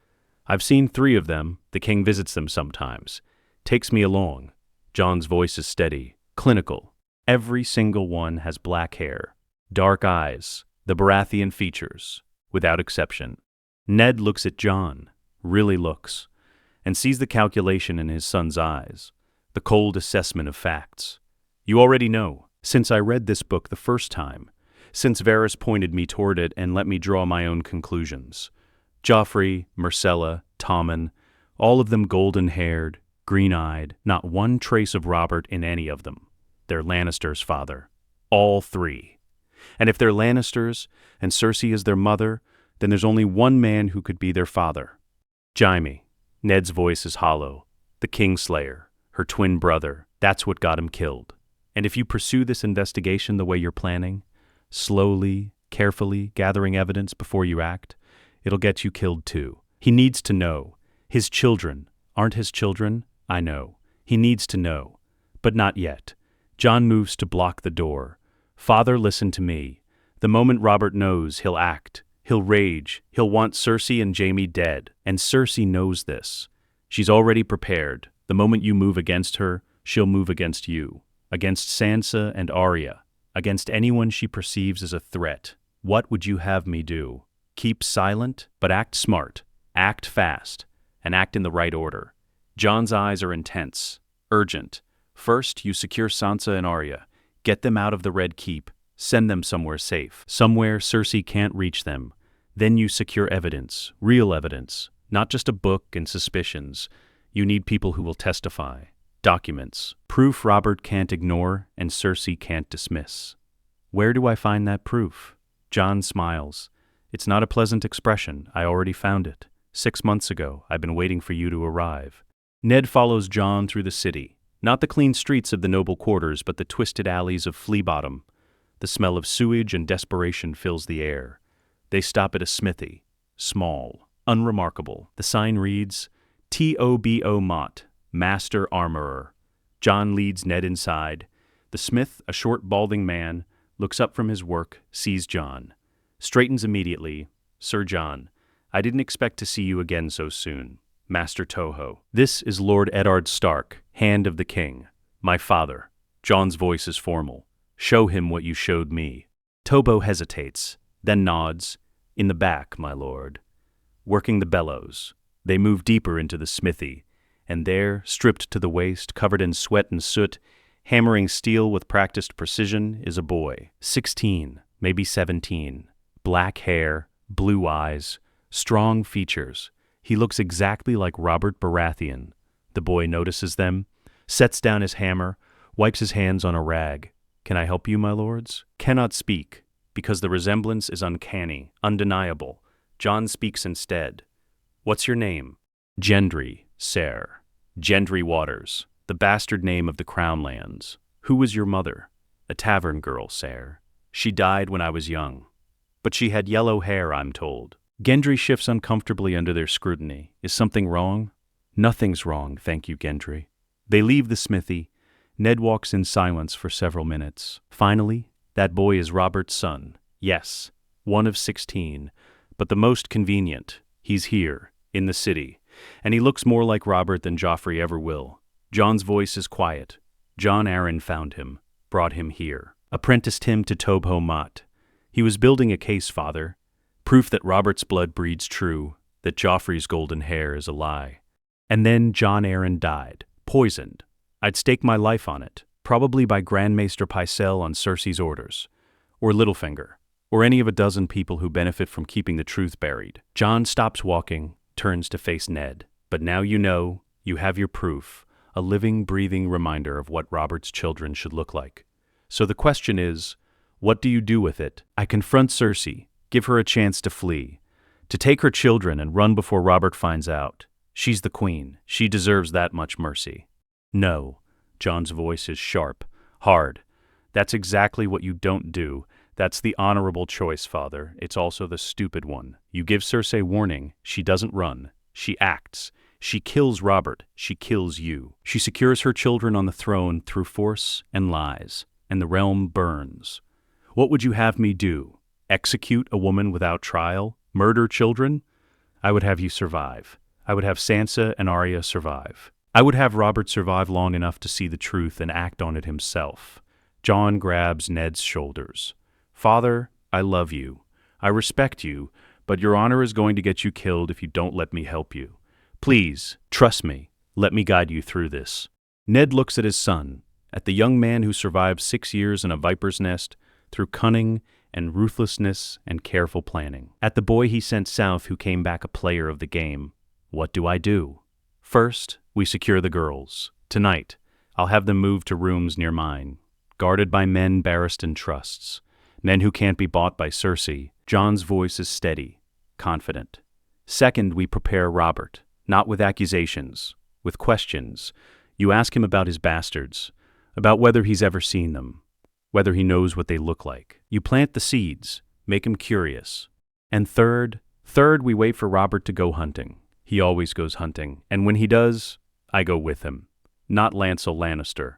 I've seen 3 of them. The king visits them sometimes. Takes me along. Jon's voice is steady, clinical. Every single one has black hair, dark eyes, the Baratheon features, without exception. Ned looks at Jon, really looks, and sees the calculation in his son's eyes, the cold assessment of facts. You already know, since I read this book the first time, since Varys pointed me toward it and let me draw my own conclusions. Joffrey, Myrcella, Tommen, all of them golden-haired, green-eyed, not one trace of Robert in any of them. They're Lannisters, father. All 3. And if they're Lannisters, and Cersei is their mother, then there's only one man who could be their father. Jaime. Ned's voice is hollow. The Kingslayer, her twin brother. That's what got him killed. And if you pursue this investigation the way you're planning, slowly, carefully, gathering evidence before you act, it'll get you killed too. He needs to know. His children aren't his children, I know. He needs to know. But not yet. Jon moves to block the door. Father, listen to me. The moment Robert knows, he'll act. He'll rage. He'll want Cersei and Jaime dead. And Cersei knows this. She's already prepared. The moment you move against her, she'll move against you. Against Sansa and Arya. Against anyone she perceives as a threat. What would you have me do? Keep silent, but act smart. Act fast. And act in the right order. Jon's eyes are intense. Urgent. First, you secure Sansa and Arya. Get them out of the Red Keep. Send them somewhere safe. Somewhere Cersei can't reach them. Then you secure evidence. Real evidence. Not just a book and suspicions. You need people who will testify. Documents. Proof Robert can't ignore and Cersei can't dismiss. Where do I find that proof? Jon smiles. It's not a pleasant expression. I already found it. 6 months ago. I've been waiting for you to arrive. Ned follows Jon through the city. Not the clean streets of the noble quarters, but the twisted alleys of Flea Bottom. The smell of sewage and desperation fills the air. They stop at a smithy. Small, unremarkable. The sign reads, Tobo Mott, Master Armorer. Jon leads Ned inside. The smith, a short, balding man, looks up from his work, sees Jon. Straightens immediately. Sir Jon, I didn't expect to see you again so soon. Master Toho. This is Lord Eddard Stark, Hand of the King. My father. Jon's voice is formal. Show him what you showed me. Tobo hesitates, then nods. In the back, my lord. Working the bellows. They move deeper into the smithy, and there, stripped to the waist, covered in sweat and soot, hammering steel with practiced precision, is a boy. 16, maybe 17. Black hair, blue eyes, strong features. He looks exactly like Robert Baratheon. The boy notices them, sets down his hammer, wipes his hands on a rag. Can I help you, my lords? Cannot speak, because the resemblance is uncanny, undeniable. Jon speaks instead. What's your name? Gendry, sir. Gendry Waters, the bastard name of the Crown Lands. Who was your mother? A tavern girl, sir. She died when I was young. But she had yellow hair, I'm told. Gendry shifts uncomfortably under their scrutiny. Is something wrong? Nothing's wrong, thank you, Gendry. They leave the smithy. Ned walks in silence for several minutes. Finally, that boy is Robert's son. Yes, one of 16, but the most convenient. He's here, in the city, and he looks more like Robert than Joffrey ever will. Jon's voice is quiet. Jon Arryn found him, brought him here, apprenticed him to Tobo Mott. He was building a case, father, proof that Robert's blood breeds true, that Joffrey's golden hair is a lie. And then Jon Arryn died, poisoned. I'd stake my life on it, probably by Grand Maester Pycelle on Cersei's orders, or Littlefinger, or any of a dozen people who benefit from keeping the truth buried. Jon stops walking, turns to face Ned. But now you know, you have your proof, a living, breathing reminder of what Robert's children should look like. So the question is, what do you do with it? I confront Cersei, give her a chance to flee, to take her children and run before Robert finds out. She's the queen. She deserves that much mercy. No. Jon's voice is sharp, hard. That's exactly what you don't do. That's the honorable choice, father. It's also the stupid one. You give Cersei warning. She doesn't run. She acts. She kills Robert. She kills you. She secures her children on the throne through force and lies, and the realm burns. What would you have me do? Execute a woman without trial? Murder children? I would have you survive. I would have Sansa and Arya survive. I would have Robert survive long enough to see the truth and act on it himself. Jon grabs Ned's shoulders. Father, I love you. I respect you, but your honor is going to get you killed if you don't let me help you. Please, trust me. Let me guide you through this. Ned looks at his son, at the young man who survived 6 years in a viper's nest through cunning and ruthlessness and careful planning. At the boy he sent south who came back a player of the game. What do I do? First, we secure the girls. Tonight, I'll have them moved to rooms near mine, guarded by men Barristan trusts, men who can't be bought by Cersei. Jon's voice is steady, confident. Second, we prepare Robert, not with accusations, with questions. You ask him about his bastards, about whether he's ever seen them, whether he knows what they look like. You plant the seeds, make him curious. And third, we wait for Robert to go hunting. He always goes hunting, and when he does, I go with him. Not Lancel Lannister,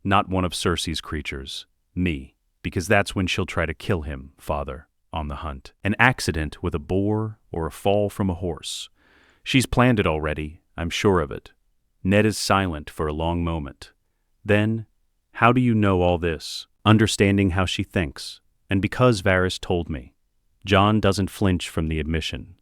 not one of Cersei's creatures, me, because that's when she'll try to kill him, father, on the hunt. An accident with a boar or a fall from a horse. She's planned it already, I'm sure of it. Ned is silent for a long moment. Then, how do you know all this? Understanding how she thinks, and because Varys told me. Jon doesn't flinch from the admission.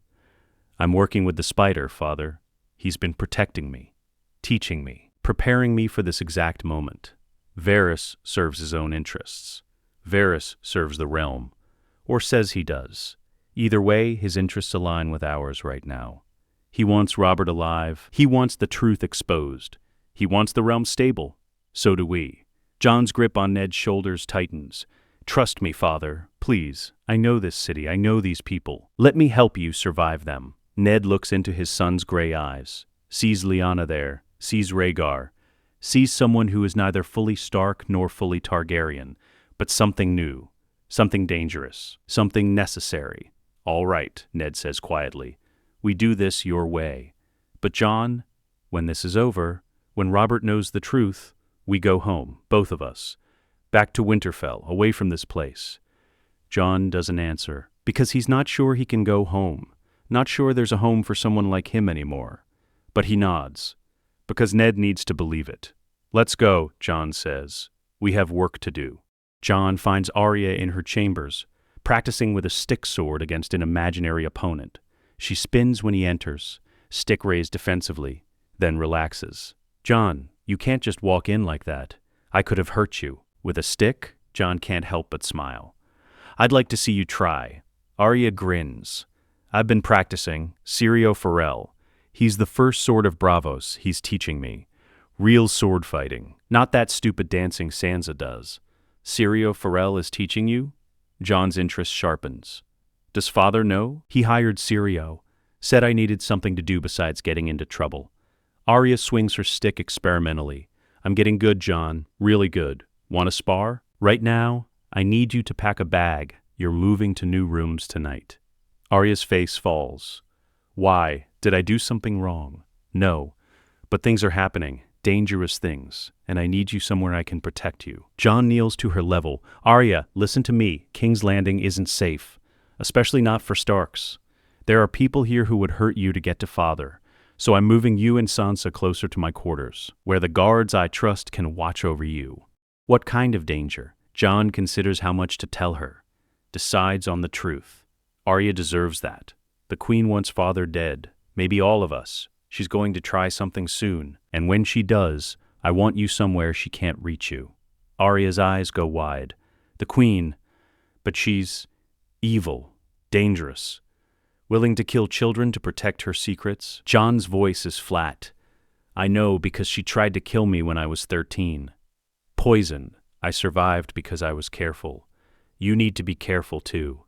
I'm working with the spider, father. He's been protecting me, teaching me, preparing me for this exact moment. Varys serves his own interests. Varys serves the realm, or says he does. Either way, his interests align with ours right now. He wants Robert alive. He wants the truth exposed. He wants the realm stable. So do we. Jon's grip on Ned's shoulders tightens. Trust me, father, please. I know this city. I know these people. Let me help you survive them. Ned looks into his son's gray eyes, sees Lyanna there, sees Rhaegar, sees someone who is neither fully Stark nor fully Targaryen, but something new, Something dangerous. Something necessary. All right, Ned says quietly. We do this your way. But Jon, when this is over, when Robert knows the truth, we go home, both of us. Back to Winterfell, away from this place. Jon doesn't answer, because he's not sure he can go home. Not sure there's a home for someone like him anymore. But he nods, because Ned needs to believe it. Let's go, Jon says. We have work to do. Jon finds Arya in her chambers, practicing with a stick sword against an imaginary opponent. She spins when he enters, stick raised defensively, then relaxes. Jon, you can't just walk in like that. I could have hurt you. With a stick, Jon can't help but smile. I'd like to see you try. Arya grins. I've been practicing. Syrio Forel. He's the first sword of Bravos he's teaching me. Real sword fighting. Not that stupid dancing Sansa does. Syrio Forel is teaching you? Jon's interest sharpens. Does father know? He hired Syrio. Said I needed something to do besides getting into trouble. Arya swings her stick experimentally. I'm getting good, Jon. Really good. Want to spar? Right now, I need you to pack a bag. You're moving to new rooms tonight. Arya's face falls. Why? Did I do something wrong? No. But things are happening. Dangerous things. And I need you somewhere I can protect you. Jon kneels to her level. Arya, listen to me. King's Landing isn't safe. Especially not for Starks. There are people here who would hurt you to get to father. So I'm moving you and Sansa closer to my quarters, where the guards I trust can watch over you. What kind of danger? Jon considers how much to tell her. Decides on the truth. Arya deserves that. The queen wants father dead. Maybe all of us. She's going to try something soon. And when she does, I want you somewhere she can't reach you. Arya's eyes go wide. The queen. But she's evil. Dangerous. Willing to kill children to protect her secrets? Jon's voice is flat. I know because she tried to kill me when I was 13. Poison. I survived because I was careful. You need to be careful too.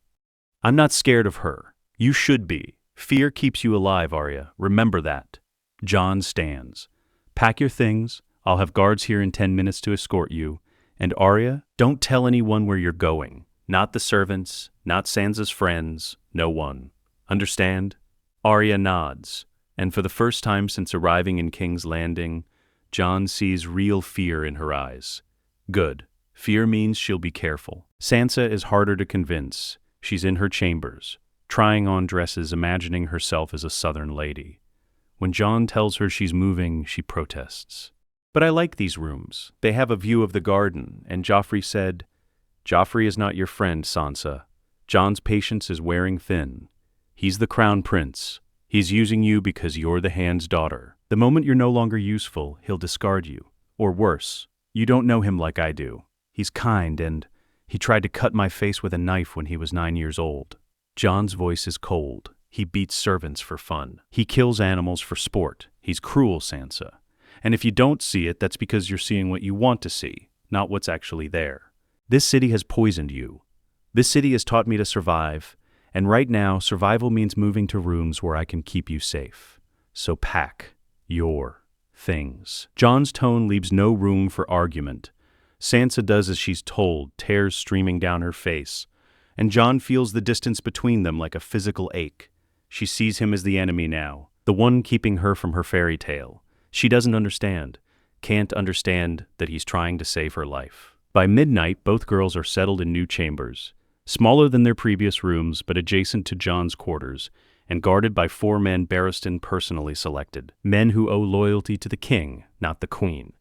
I'm not scared of her. You should be. Fear keeps you alive, Arya. Remember that. Jon stands. Pack your things. I'll have guards here in 10 minutes to escort you. And Arya, don't tell anyone where you're going. Not the servants, not Sansa's friends, no one. Understand? Arya nods. And for the first time since arriving in King's Landing, Jon sees real fear in her eyes. Good. Fear means she'll be careful. Sansa is harder to convince. She's in her chambers, trying on dresses, imagining herself as a southern lady. When Jon tells her she's moving, she protests. But I like these rooms. They have a view of the garden, and Joffrey said, Joffrey is not your friend, Sansa. Jon's patience is wearing thin. He's the crown prince. He's using you because you're the hand's daughter. The moment you're no longer useful, he'll discard you. Or worse, you don't know him like I do. He's kind, and he tried to cut my face with a knife when he was 9 years old. Jon's voice is cold. He beats servants for fun. He kills animals for sport. He's cruel, Sansa. And if you don't see it, that's because you're seeing what you want to see, not what's actually there. This city has poisoned you. This city has taught me to survive, and right now, survival means moving to rooms where I can keep you safe. So pack your things. Jon's tone leaves no room for argument. Sansa does as she's told, tears streaming down her face, and Jon feels the distance between them like a physical ache. She sees him as the enemy now, the one keeping her from her fairy tale. She doesn't understand, can't understand that he's trying to save her life. By midnight, both girls are settled in new chambers, smaller than their previous rooms but adjacent to Jon's quarters, and guarded by 4 men Barristan personally selected. Men who owe loyalty to the king, not the queen.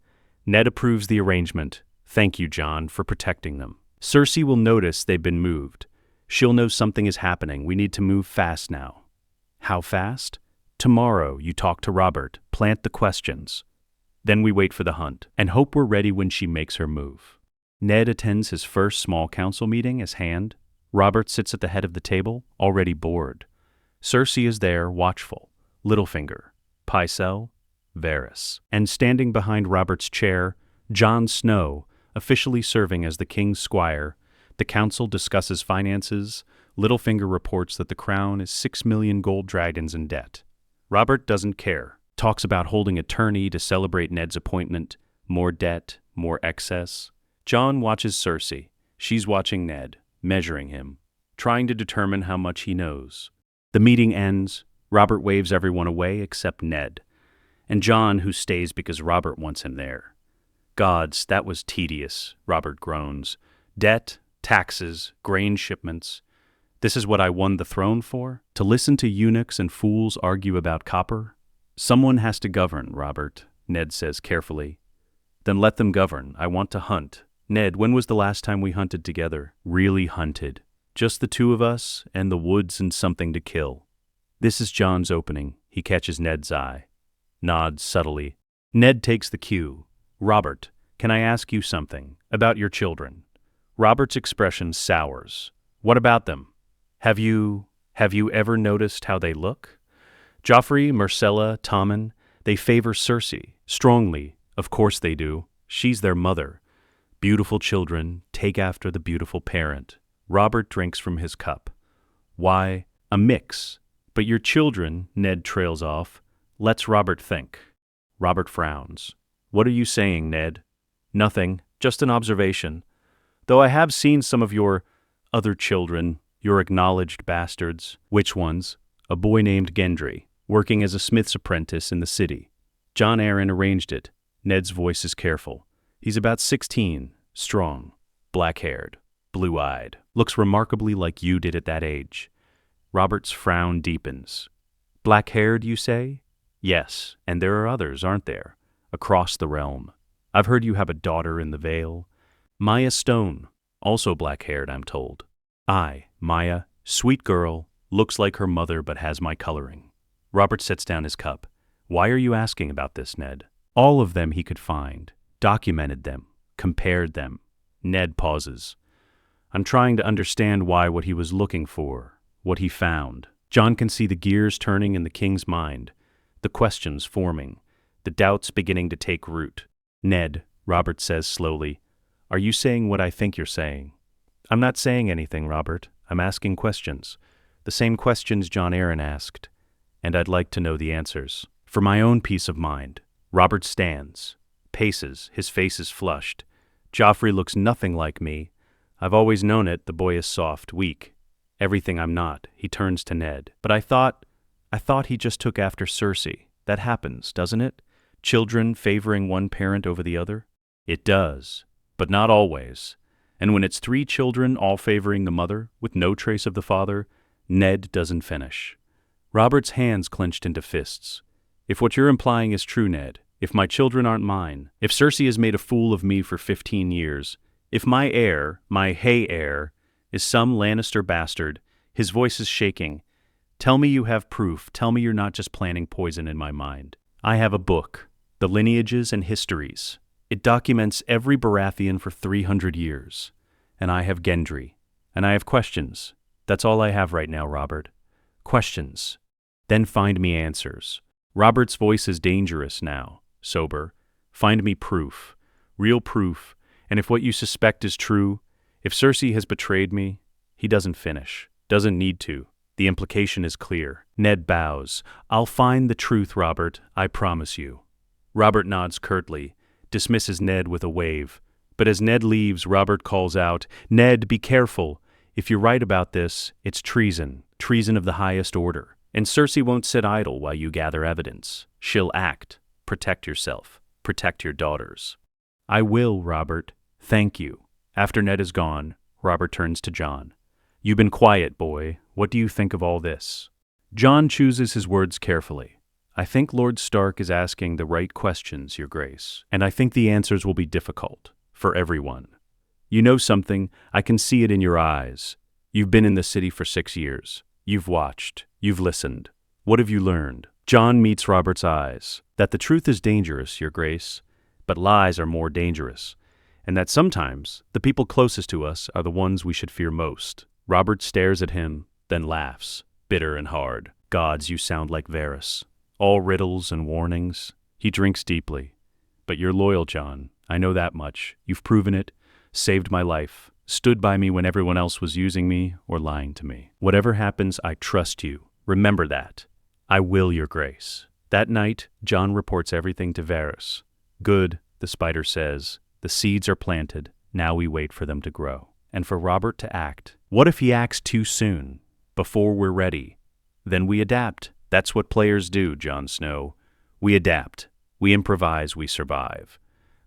Ned approves the arrangement. Thank you, Jon, for protecting them. Cersei will notice they've been moved. She'll know something is happening. We need to move fast now. How fast? Tomorrow, you talk to Robert, plant the questions. Then we wait for the hunt, and hope we're ready when she makes her move. Ned attends his first small council meeting as Hand. Robert sits at the head of the table, already bored. Cersei is there, watchful. Littlefinger, Pycelle, Varys. And standing behind Robert's chair, Jon Snow, officially serving as the king's squire. The council discusses finances. Littlefinger reports that the crown is 6 million gold dragons in debt. Robert doesn't care. Talks about holding a tourney to celebrate Ned's appointment. More debt, more excess. Jon watches Cersei. She's watching Ned. measuring him, trying to determine how much he knows. The meeting ends. Robert waves everyone away except Ned, and Jon, who stays because Robert wants him there. Gods, that was tedious, Robert groans. Debt, taxes, grain shipments. This is what I won the throne for? To listen to eunuchs and fools argue about copper? Someone has to govern, Robert, Ned says carefully. Then let them govern. I want to hunt. Ned, when was the last time we hunted together? Really hunted. Just the two of us, and the woods and something to kill. This is Jon's opening. He catches Ned's eye. Nods subtly. Ned takes the cue. Robert, can I ask you something? About your children. Robert's expression sours. What about them? Have you ever noticed how they look? Joffrey, Myrcella, Tommen, they favor Cersei. Strongly. Of course they do. She's their mother. Beautiful children take after the beautiful parent. Robert drinks from his cup. Why? A mix. But your children, Ned trails off. Let's Robert think. Robert frowns. What are you saying, Ned? Nothing, just an observation. Though I have seen some of your other children, your acknowledged bastards. Which ones? A boy named Gendry, working as a smith's apprentice in the city. Jon Arryn arranged it. Ned's voice is careful. He's about 16, strong, black-haired, blue-eyed. Looks remarkably like you did at that age. Robert's frown deepens. Black-haired, you say? Yes, and there are others, aren't there? Across the realm. I've heard you have a daughter in the Vale. Maya Stone, also black-haired, I'm told. Aye, Maya, sweet girl, looks like her mother but has my coloring. Robert sets down his cup. Why are you asking about this, Ned? All of them he could find, documented them, compared them. Ned pauses. I'm trying to understand why what he was looking for, what he found. Jon can see the gears turning in the king's mind, the questions forming, the doubts beginning to take root. Ned, Robert says slowly, are you saying what I think you're saying? I'm not saying anything, Robert. I'm asking questions. The same questions Jon Arryn asked, and I'd like to know the answers. For my own peace of mind. Robert stands, paces, his face is flushed. Joffrey looks nothing like me. I've always known it, the boy is soft, weak. Everything I'm not. He turns to Ned. But I thought he just took after Cersei. That happens, doesn't it? Children favoring one parent over the other? It does, but not always. And when it's 3 children all favoring the mother, with no trace of the father, Ned doesn't finish. Robert's hands clenched into fists. If what you're implying is true, Ned, if my children aren't mine, if Cersei has made a fool of me for 15 years, if my heir, my heir, is some Lannister bastard, his voice is shaking. Tell me you have proof. Tell me you're not just planning poison in my mind. I have a book, The Lineages and Histories. It documents every Baratheon for 300 years. And I have Gendry. And I have questions. That's all I have right now, Robert. Questions. Then find me answers. Robert's voice is dangerous now, sober. Find me proof, real proof, and if what you suspect is true, if Cersei has betrayed me, he doesn't finish, doesn't need to. The implication is clear. Ned bows. I'll find the truth, Robert, I promise you. Robert nods curtly, dismisses Ned with a wave. But as Ned leaves, Robert calls out, Ned, be careful. If you're right about this, it's treason, treason of the highest order. And Cersei won't sit idle while you gather evidence. She'll act. Protect yourself. Protect your daughters. I will, Robert. Thank you. After Ned is gone, Robert turns to Jon. You've been quiet, boy. What do you think of all this? Jon chooses his words carefully. I think Lord Stark is asking the right questions, Your Grace, and I think the answers will be difficult, for everyone. You know something, I can see it in your eyes. You've been in the city for 6 years. You've watched. You've listened. What have you learned? Jon meets Robert's eyes. That the truth is dangerous, Your Grace, but lies are more dangerous, and that sometimes the people closest to us are the ones we should fear most. Robert stares at him, then laughs, bitter and hard. Gods, you sound like Varys. All riddles and warnings. He drinks deeply. But you're loyal, Jon. I know that much. You've proven it, saved my life, stood by me when everyone else was using me or lying to me. Whatever happens, I trust you. Remember that. I will, Your Grace. That night, Jon reports everything to Varys. Good, the spider says. The seeds are planted. Now we wait for them to grow. and for Robert to act. What if he acts too soon, before we're ready? Then we adapt. That's what players do, Jon Snow. We adapt. We improvise, we survive.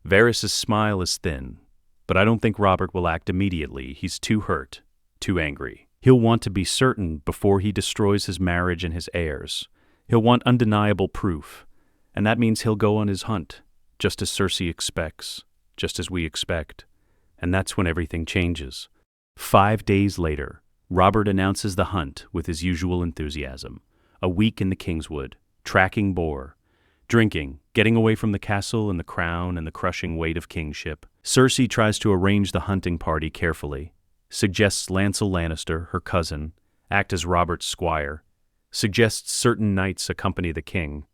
Varys' smile is thin, but I don't think Robert will act immediately. He's too hurt, too angry. He'll want to be certain before he destroys his marriage and his heirs. He'll want undeniable proof, and that means he'll go on his hunt, just as Cersei expects, just as we expect. And that's when everything changes. 5 days later, Robert announces the hunt with his usual enthusiasm. A week in the Kingswood, tracking boar, drinking, getting away from the castle and the crown and the crushing weight of kingship. Cersei tries to arrange the hunting party carefully, suggests Lancel Lannister, her cousin, act as Robert's squire, suggests certain knights accompany the king,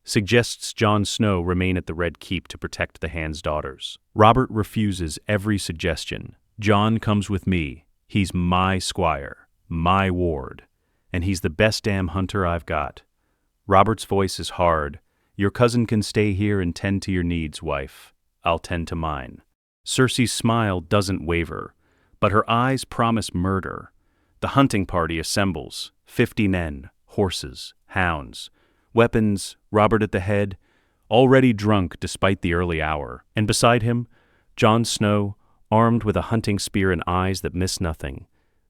suggests Jon Snow remain at the Red Keep to protect the Hand's daughters. Robert refuses every suggestion. Jon comes with me. He's my squire, my ward, and he's the best damn hunter I've got. Robert's voice is hard. Your cousin can stay here and tend to your needs, wife. I'll tend to mine. Cersei's smile doesn't waver, but her eyes promise murder. The hunting party assembles, 50 men, horses, hounds, weapons, Robert at the head, already drunk despite the early hour, and beside him, Jon Snow, armed with a hunting spear and eyes that miss nothing.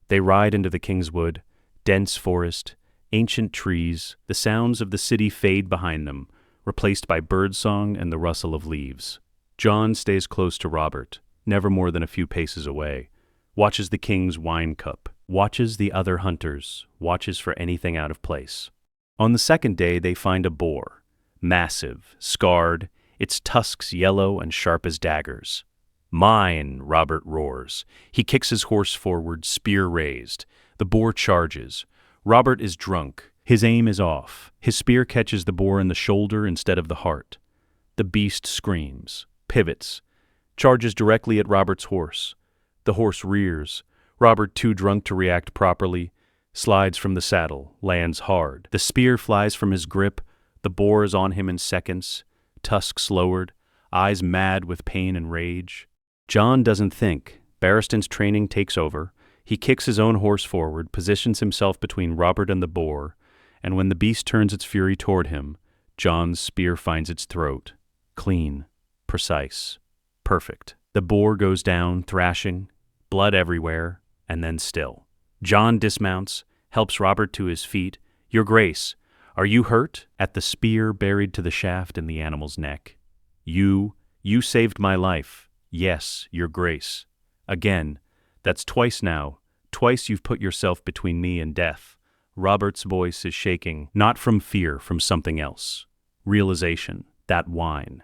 They ride into the Kingswood, dense forest, ancient trees. The sounds of the city fade behind them, replaced by birdsong and the rustle of leaves. Jon stays close to Robert, never more than a few paces away, watches the king's wine cup, watches the other hunters, watches for anything out of place. On the second day, they find a boar, massive, scarred, its tusks yellow and sharp as daggers. Mine, Robert roars. He kicks his horse forward, spear raised. The boar charges. Robert is drunk. His aim is off. His spear catches the boar in the shoulder instead of the heart. The beast screams, pivots, charges directly at Robert's horse. The horse rears. Robert, too drunk to react properly, slides from the saddle, lands hard. The spear flies from his grip. The boar is on him in seconds, tusks lowered, eyes mad with pain and rage. Jon doesn't think. Barristan's training takes over. He kicks his own horse forward, positions himself between Robert and the boar, and when the beast turns its fury toward him, Jon's spear finds its throat. Clean, precise, perfect. The boar goes down, thrashing, blood everywhere, and then still. Jon dismounts, helps Robert to his feet. Your Grace, are you hurt? At the spear buried to the shaft in the animal's neck. You saved my life. Yes, Your Grace. Again, that's twice now. Twice you've put yourself between me and death. Robert's voice is shaking, not from fear, from something else. Realization, that wine.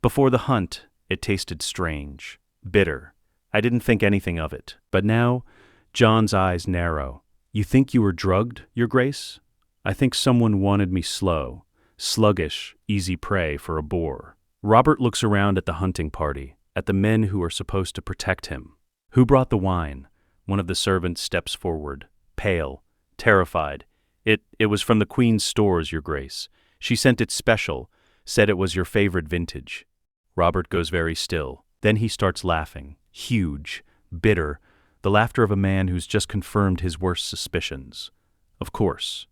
Before the hunt, it tasted strange, bitter. I didn't think anything of it. But now, Jon's eyes narrow. You think you were drugged, Your Grace? I think someone wanted me slow, sluggish, easy prey for a boar. Robert looks around at the hunting party, at the men who are supposed to protect him. Who brought the wine? One of the servants steps forward, pale, terrified. It was from the Queen's stores, Your Grace. She sent it special, said it was your favorite vintage. Robert goes very still. Then he starts laughing, huge, bitter, the laughter of a man who's just confirmed his worst suspicions. Of course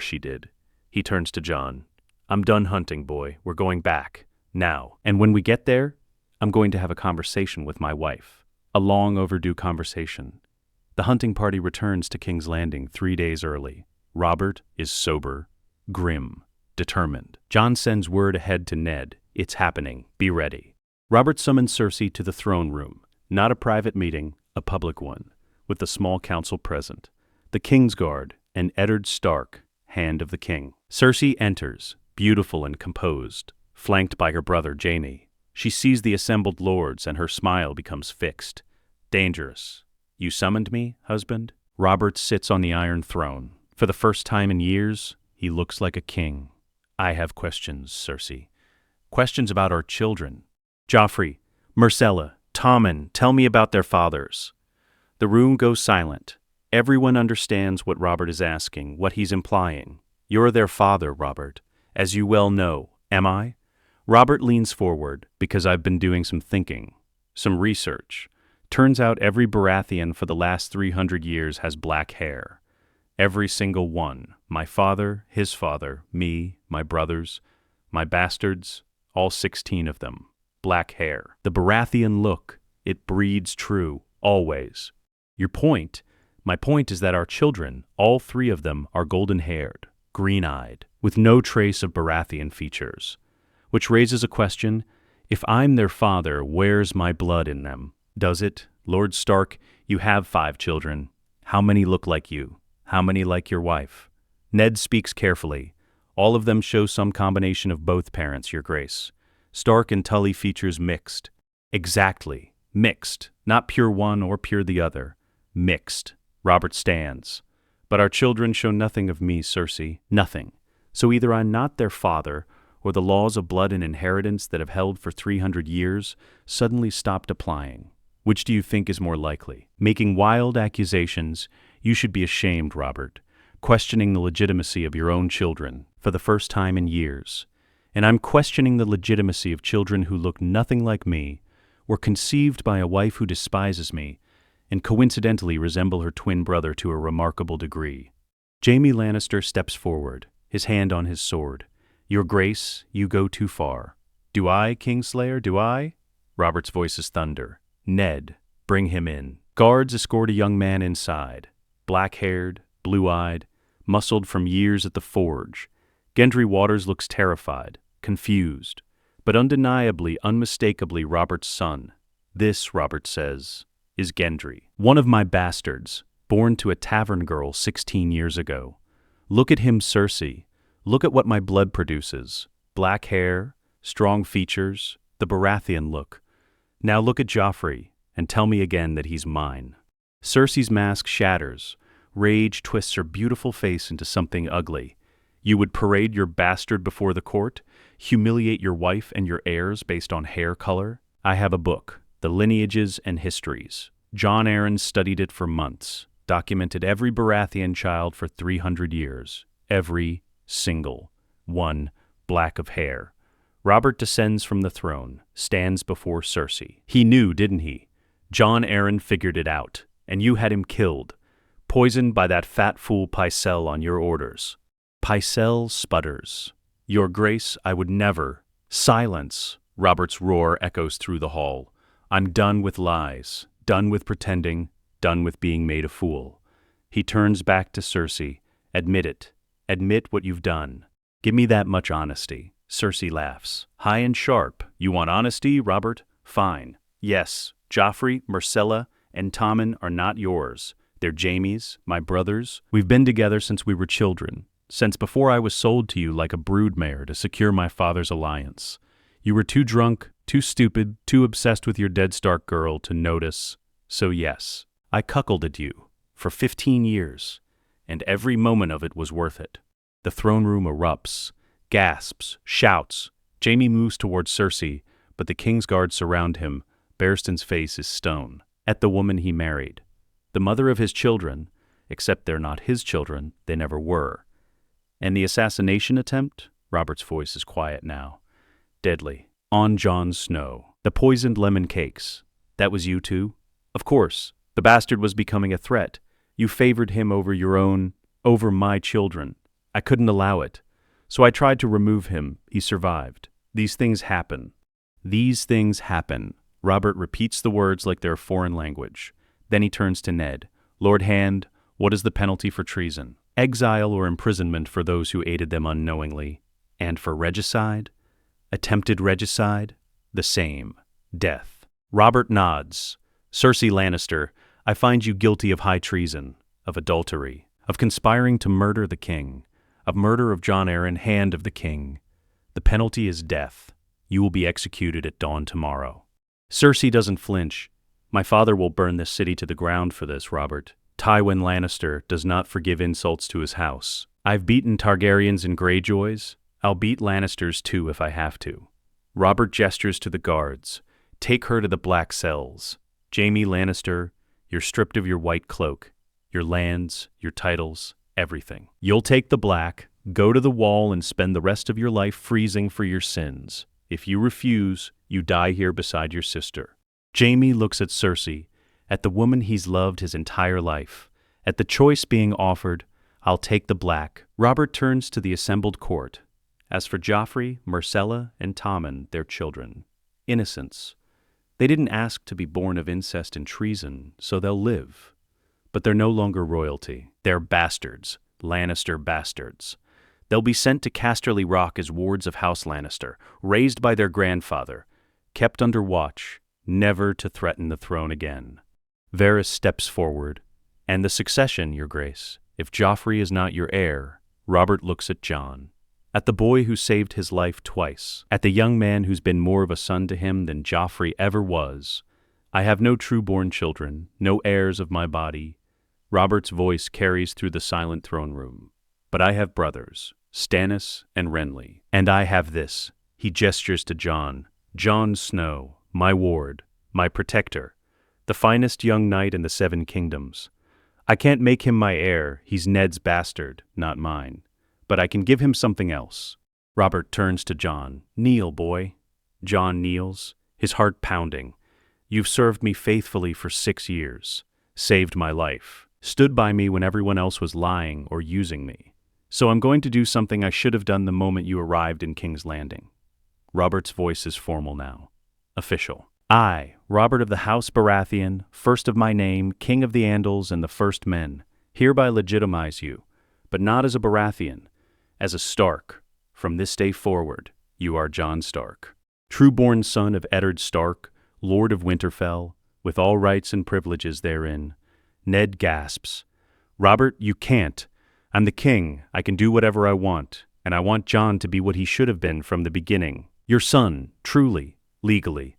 she did. He turns to Jon. I'm done hunting, boy. We're going back. Now. And when we get there, I'm going to have a conversation with my wife. A long overdue conversation. The hunting party returns to King's Landing 3 days early. Robert is sober, grim, determined. Jon sends word ahead to Ned. It's happening. Be ready. Robert summons Cersei to the throne room. Not a private meeting, a public one, with the small council present. The Kingsguard and Eddard Stark, hand of the king. Cersei enters, beautiful and composed, flanked by her brother Jaime. She sees the assembled lords and her smile becomes fixed. Dangerous. You summoned me, husband? Robert sits on the Iron Throne. For the first time in years, he looks like a king. I have questions, Cersei. Questions about our children. Joffrey, Myrcella, Tommen, tell me about their fathers. The room goes silent. Everyone understands what Robert is asking, what he's implying. You're their father, Robert, as you well know. Am I? Robert leans forward, because I've been doing some thinking, some research. Turns out every Baratheon for the last 300 years has black hair. Every single one. My father, his father, me, my brothers, my bastards, all 16 of them. Black hair. The Baratheon look. It breeds true. Always. My point is that our children, all 3 of them, are golden-haired, green-eyed, with no trace of Baratheon features. Which raises a question: if I'm their father, where's my blood in them? Does it? Lord Stark, you have 5 children. How many look like you? How many like your wife? Ned speaks carefully. All of them show some combination of both parents, Your Grace. Stark and Tully features mixed. Exactly. Mixed. Not pure one or pure the other. Mixed. Robert stands. But our children show nothing of me, Cersei. Nothing. So either I'm not their father, or the laws of blood and inheritance that have held for 300 years suddenly stopped applying. Which do you think is more likely? Making wild accusations, you should be ashamed, Robert. Questioning the legitimacy of your own children for the first time in years. And I'm questioning the legitimacy of children who look nothing like me, were conceived by a wife who despises me, and coincidentally resemble her twin brother to a remarkable degree. Jaime Lannister steps forward, his hand on his sword. Your Grace, you go too far. Do I, Kingslayer, do I? Robert's voice is thunder. Ned, bring him in. Guards escort a young man inside. Black-haired, blue-eyed, muscled from years at the forge. Gendry Waters looks terrified, confused, but undeniably, unmistakably Robert's son. This, Robert says, is Gendry. One of my bastards, born to a tavern girl 16 years ago. Look at him, Cersei. Look at what my blood produces. Black hair, strong features, the Baratheon look. Now look at Joffrey, and tell me again that he's mine. Cersei's mask shatters. Rage twists her beautiful face into something ugly. You would parade your bastard before the court? Humiliate your wife and your heirs based on hair color? I have a book, The Lineages and Histories. Jon Arryn studied it for months, documented every Baratheon child for 300 years. Every single one, black of hair. Robert descends from the throne, stands before Cersei. He knew, didn't he? Jon Arryn figured it out, and you had him killed, poisoned by that fat fool Pycelle on your orders. Pycelle sputters. Your Grace, I would never. Silence! Robert's roar echoes through the hall. I'm done with lies, done with pretending, done with being made a fool. He turns back to Cersei. Admit it. Admit what you've done. Give me that much honesty. Cersei laughs. High and sharp. You want honesty, Robert? Fine. Yes, Joffrey, Myrcella, and Tommen are not yours. They're Jaime's, my brother's. We've been together since we were children, since before I was sold to you like a broodmare to secure my father's alliance. You were too drunk, too stupid, too obsessed with your dead Stark girl to notice. So yes, I cuckolded you for 15 years, and every moment of it was worth it. The throne room erupts. Gasps, shouts. Jaime moves towards Cersei, but the king's guards surround him. Barristan's face is stone. At the woman he married. The mother of his children, except they're not his children, they never were. And the assassination attempt? Robert's voice is quiet now. Deadly. On Jon Snow. The poisoned lemon cakes. That was you too? Of course. The bastard was becoming a threat. You favored him over my children. I couldn't allow it. So I tried to remove him. He survived. These things happen. These things happen. Robert repeats the words like they're a foreign language. Then he turns to Ned. Lord Hand, what is the penalty for treason? Exile or imprisonment for those who aided them unknowingly. And for regicide? Attempted regicide? The same. Death. Robert nods. Cersei Lannister, I find you guilty of high treason, of adultery, of conspiring to murder the king, of murder of Jon Arryn, hand of the king. The penalty is death. You will be executed at dawn tomorrow. Cersei doesn't flinch. My father will burn this city to the ground for this, Robert. Tywin Lannister does not forgive insults to his house. I've beaten Targaryens and Greyjoys. I'll beat Lannisters too if I have to. Robert gestures to the guards. Take her to the black cells. Jaime Lannister, you're stripped of your white cloak, your lands, your titles, everything. You'll take the black, go to the wall and spend the rest of your life freezing for your sins. If you refuse, you die here beside your sister. Jaime looks at Cersei, at the woman he's loved his entire life. At the choice being offered, I'll take the black. Robert turns to the assembled court. As for Joffrey, Myrcella, and Tommen, their children, innocents. They didn't ask to be born of incest and treason, so they'll live. But they're no longer royalty. They're bastards, Lannister bastards. They'll be sent to Casterly Rock as wards of House Lannister, raised by their grandfather, kept under watch, never to threaten the throne again. Varys steps forward. And the succession, your grace. If Joffrey is not your heir, Robert looks at Jon. At the boy who saved his life twice. At the young man who's been more of a son to him than Joffrey ever was. I have no true-born children, no heirs of my body. Robert's voice carries through the silent throne room. But I have brothers, Stannis and Renly. And I have this. He gestures to Jon. Jon Snow, my ward, my protector, the finest young knight in the Seven Kingdoms. I can't make him my heir, he's Ned's bastard, not mine. But I can give him something else. Robert turns to Jon. Kneel, boy. Jon kneels, his heart pounding. You've served me faithfully for 6 years, saved my life, stood by me when everyone else was lying or using me. So I'm going to do something I should have done the moment you arrived in King's Landing. Robert's voice is formal now. Official. I, Robert of the House Baratheon, first of my name, King of the Andals and the First Men, hereby legitimize you, but not as a Baratheon, as a Stark. From this day forward, you are Jon Stark, true-born son of Eddard Stark, Lord of Winterfell, with all rights and privileges therein. Ned gasps. Robert, you can't. I'm the king. I can do whatever I want, and I want Jon to be what he should have been from the beginning. Your son, truly, legally.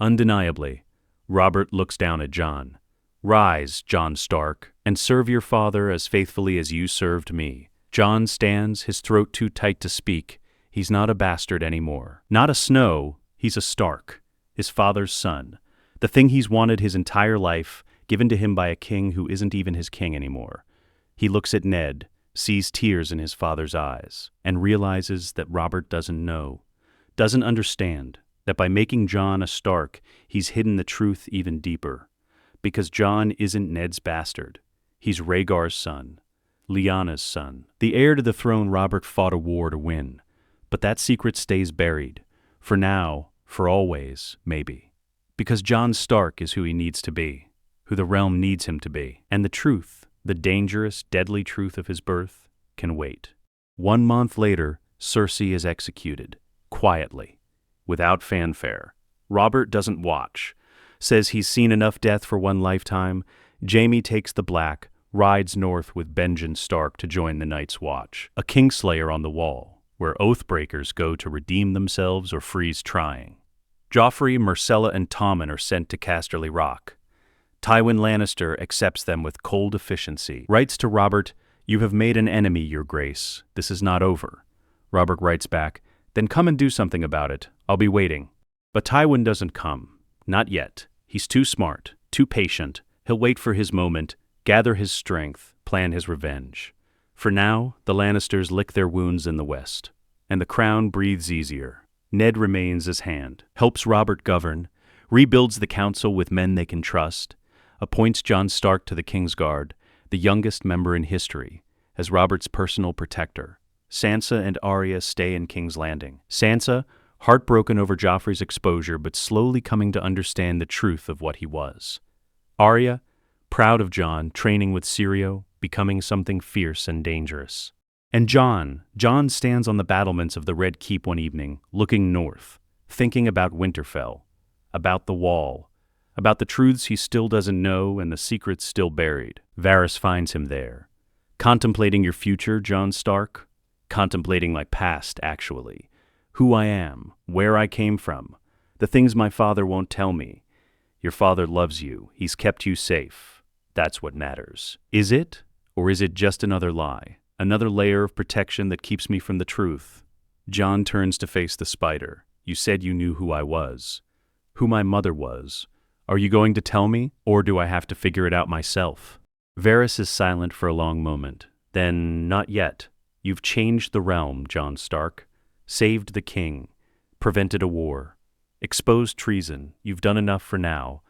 Undeniably, Robert looks down at Jon. Rise, Jon Stark, and serve your father as faithfully as you served me. Jon stands, his throat too tight to speak. He's not a bastard anymore. Not a Snow, he's a Stark, his father's son. The thing he's wanted his entire life, given to him by a king who isn't even his king anymore. He looks at Ned, sees tears in his father's eyes, and realizes that Robert doesn't know, doesn't understand, that by making Jon a Stark, he's hidden the truth even deeper. Because Jon isn't Ned's bastard. He's Rhaegar's son, Lyanna's son. The heir to the throne Robert fought a war to win. But that secret stays buried. For now, for always, maybe. Because Jon Stark is who he needs to be, who the realm needs him to be. And the truth, the dangerous, deadly truth of his birth, can wait. 1 month later, Cersei is executed, quietly. Without fanfare. Robert doesn't watch. Says he's seen enough death for one lifetime. Jaime takes the black, rides north with Benjen Stark to join the Night's Watch. A Kingslayer on the wall, where oathbreakers go to redeem themselves or freeze trying. Joffrey, Myrcella, and Tommen are sent to Casterly Rock. Tywin Lannister accepts them with cold efficiency. Writes to Robert, "You have made an enemy, your grace. This is not over." Robert writes back, "Then come and do something about it. I'll be waiting." But Tywin doesn't come. Not yet. He's too smart, too patient. He'll wait for his moment, gather his strength, plan his revenge. For now, the Lannisters lick their wounds in the west, and the crown breathes easier. Ned remains as hand, helps Robert govern, rebuilds the council with men they can trust, appoints Jon Stark to the Kingsguard, the youngest member in history, as Robert's personal protector. Sansa and Arya stay in King's Landing. Sansa, heartbroken over Joffrey's exposure but slowly coming to understand the truth of what he was. Arya, proud of Jon, training with Syrio, becoming something fierce and dangerous. And Jon stands on the battlements of the Red Keep one evening, looking north, thinking about Winterfell, about the Wall, about the truths he still doesn't know and the secrets still buried. Varys finds him there. Contemplating your future, Jon Stark? Contemplating my past, actually. Who I am, where I came from, the things my father won't tell me. Your father loves you. He's kept you safe. That's what matters. Is it? Or is it just another lie? Another layer of protection that keeps me from the truth? Jon turns to face the spider. You said you knew who I was. Who my mother was. Are you going to tell me, or do I have to figure it out myself? Varys is silent for a long moment. Then, not yet. You've changed the realm, Jon Stark. Saved the king. Prevented a war. Exposed treason. You've done enough for now.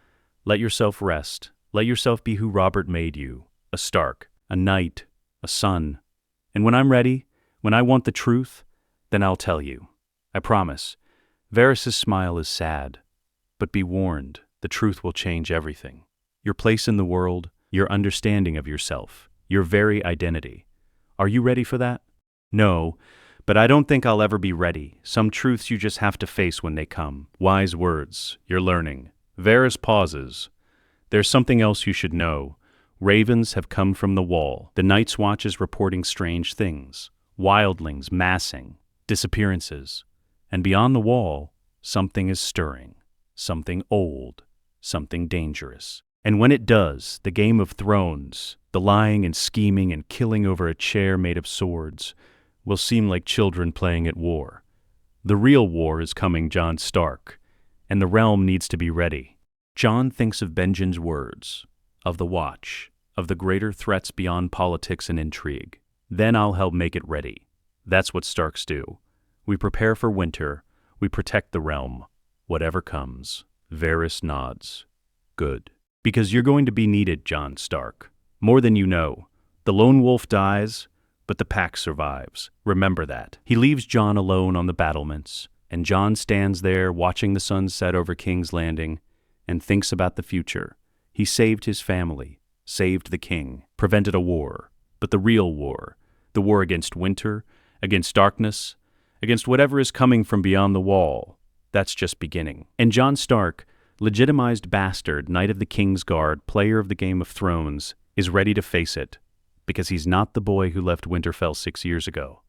Let yourself rest. Let yourself be who Robert made you, a Stark, a knight, a son. And when I'm ready, when I want the truth, then I'll tell you. I promise. Varys' smile is sad, but be warned, the truth will change everything. Your place in the world, your understanding of yourself, your very identity. Are you ready for that? No, but I don't think I'll ever be ready. Some truths you just have to face when they come. Wise words. You're learning. Varys pauses. There's something else you should know. Ravens have come from the wall. The Night's Watch is reporting strange things. Wildlings massing. Disappearances. And beyond the wall, something is stirring. Something old. Something dangerous. And when it does, the Game of Thrones, the lying and scheming and killing over a chair made of swords, will seem like children playing at war. The real war is coming, Jon Stark, and the realm needs to be ready. Jon thinks of Benjen's words, of the Watch, of the greater threats beyond politics and intrigue. Then I'll help make it ready. That's what Starks do. We prepare for winter. We protect the realm. Whatever comes. Varys nods. Good. Because you're going to be needed, Jon Stark. More than you know. The lone wolf dies, but the pack survives. Remember that. He leaves Jon alone on the battlements, and Jon stands there watching the sun set over King's Landing and thinks about the future. He saved his family, saved the king, prevented a war, but the real war, the war against winter, against darkness, against whatever is coming from beyond the wall, that's just beginning. And Jon Stark, legitimized bastard, Knight of the King's Guard, player of the Game of Thrones, is ready to face it, because he's not the boy who left Winterfell 6 years ago.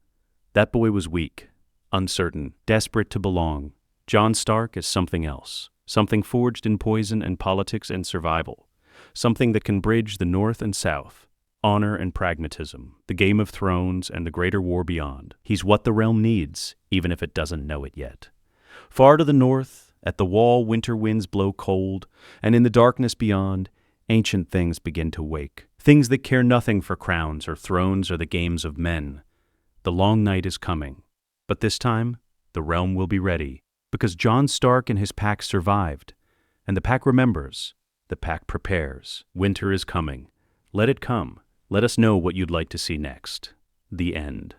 That boy was weak, uncertain, desperate to belong. Jon Stark is something else, something forged in poison and politics and survival, something that can bridge the North and South, honor and pragmatism, the Game of Thrones and the greater war beyond. He's what the realm needs, even if it doesn't know it yet. Far to the north, at the wall, winter winds blow cold, and in the darkness beyond, ancient things begin to wake. Things that care nothing for crowns or thrones or the games of men. The long night is coming, but this time, the realm will be ready, because Jon Stark and his pack survived, and the pack remembers, the pack prepares. Winter is coming. Let it come. Let us know what you'd like to see next. The end.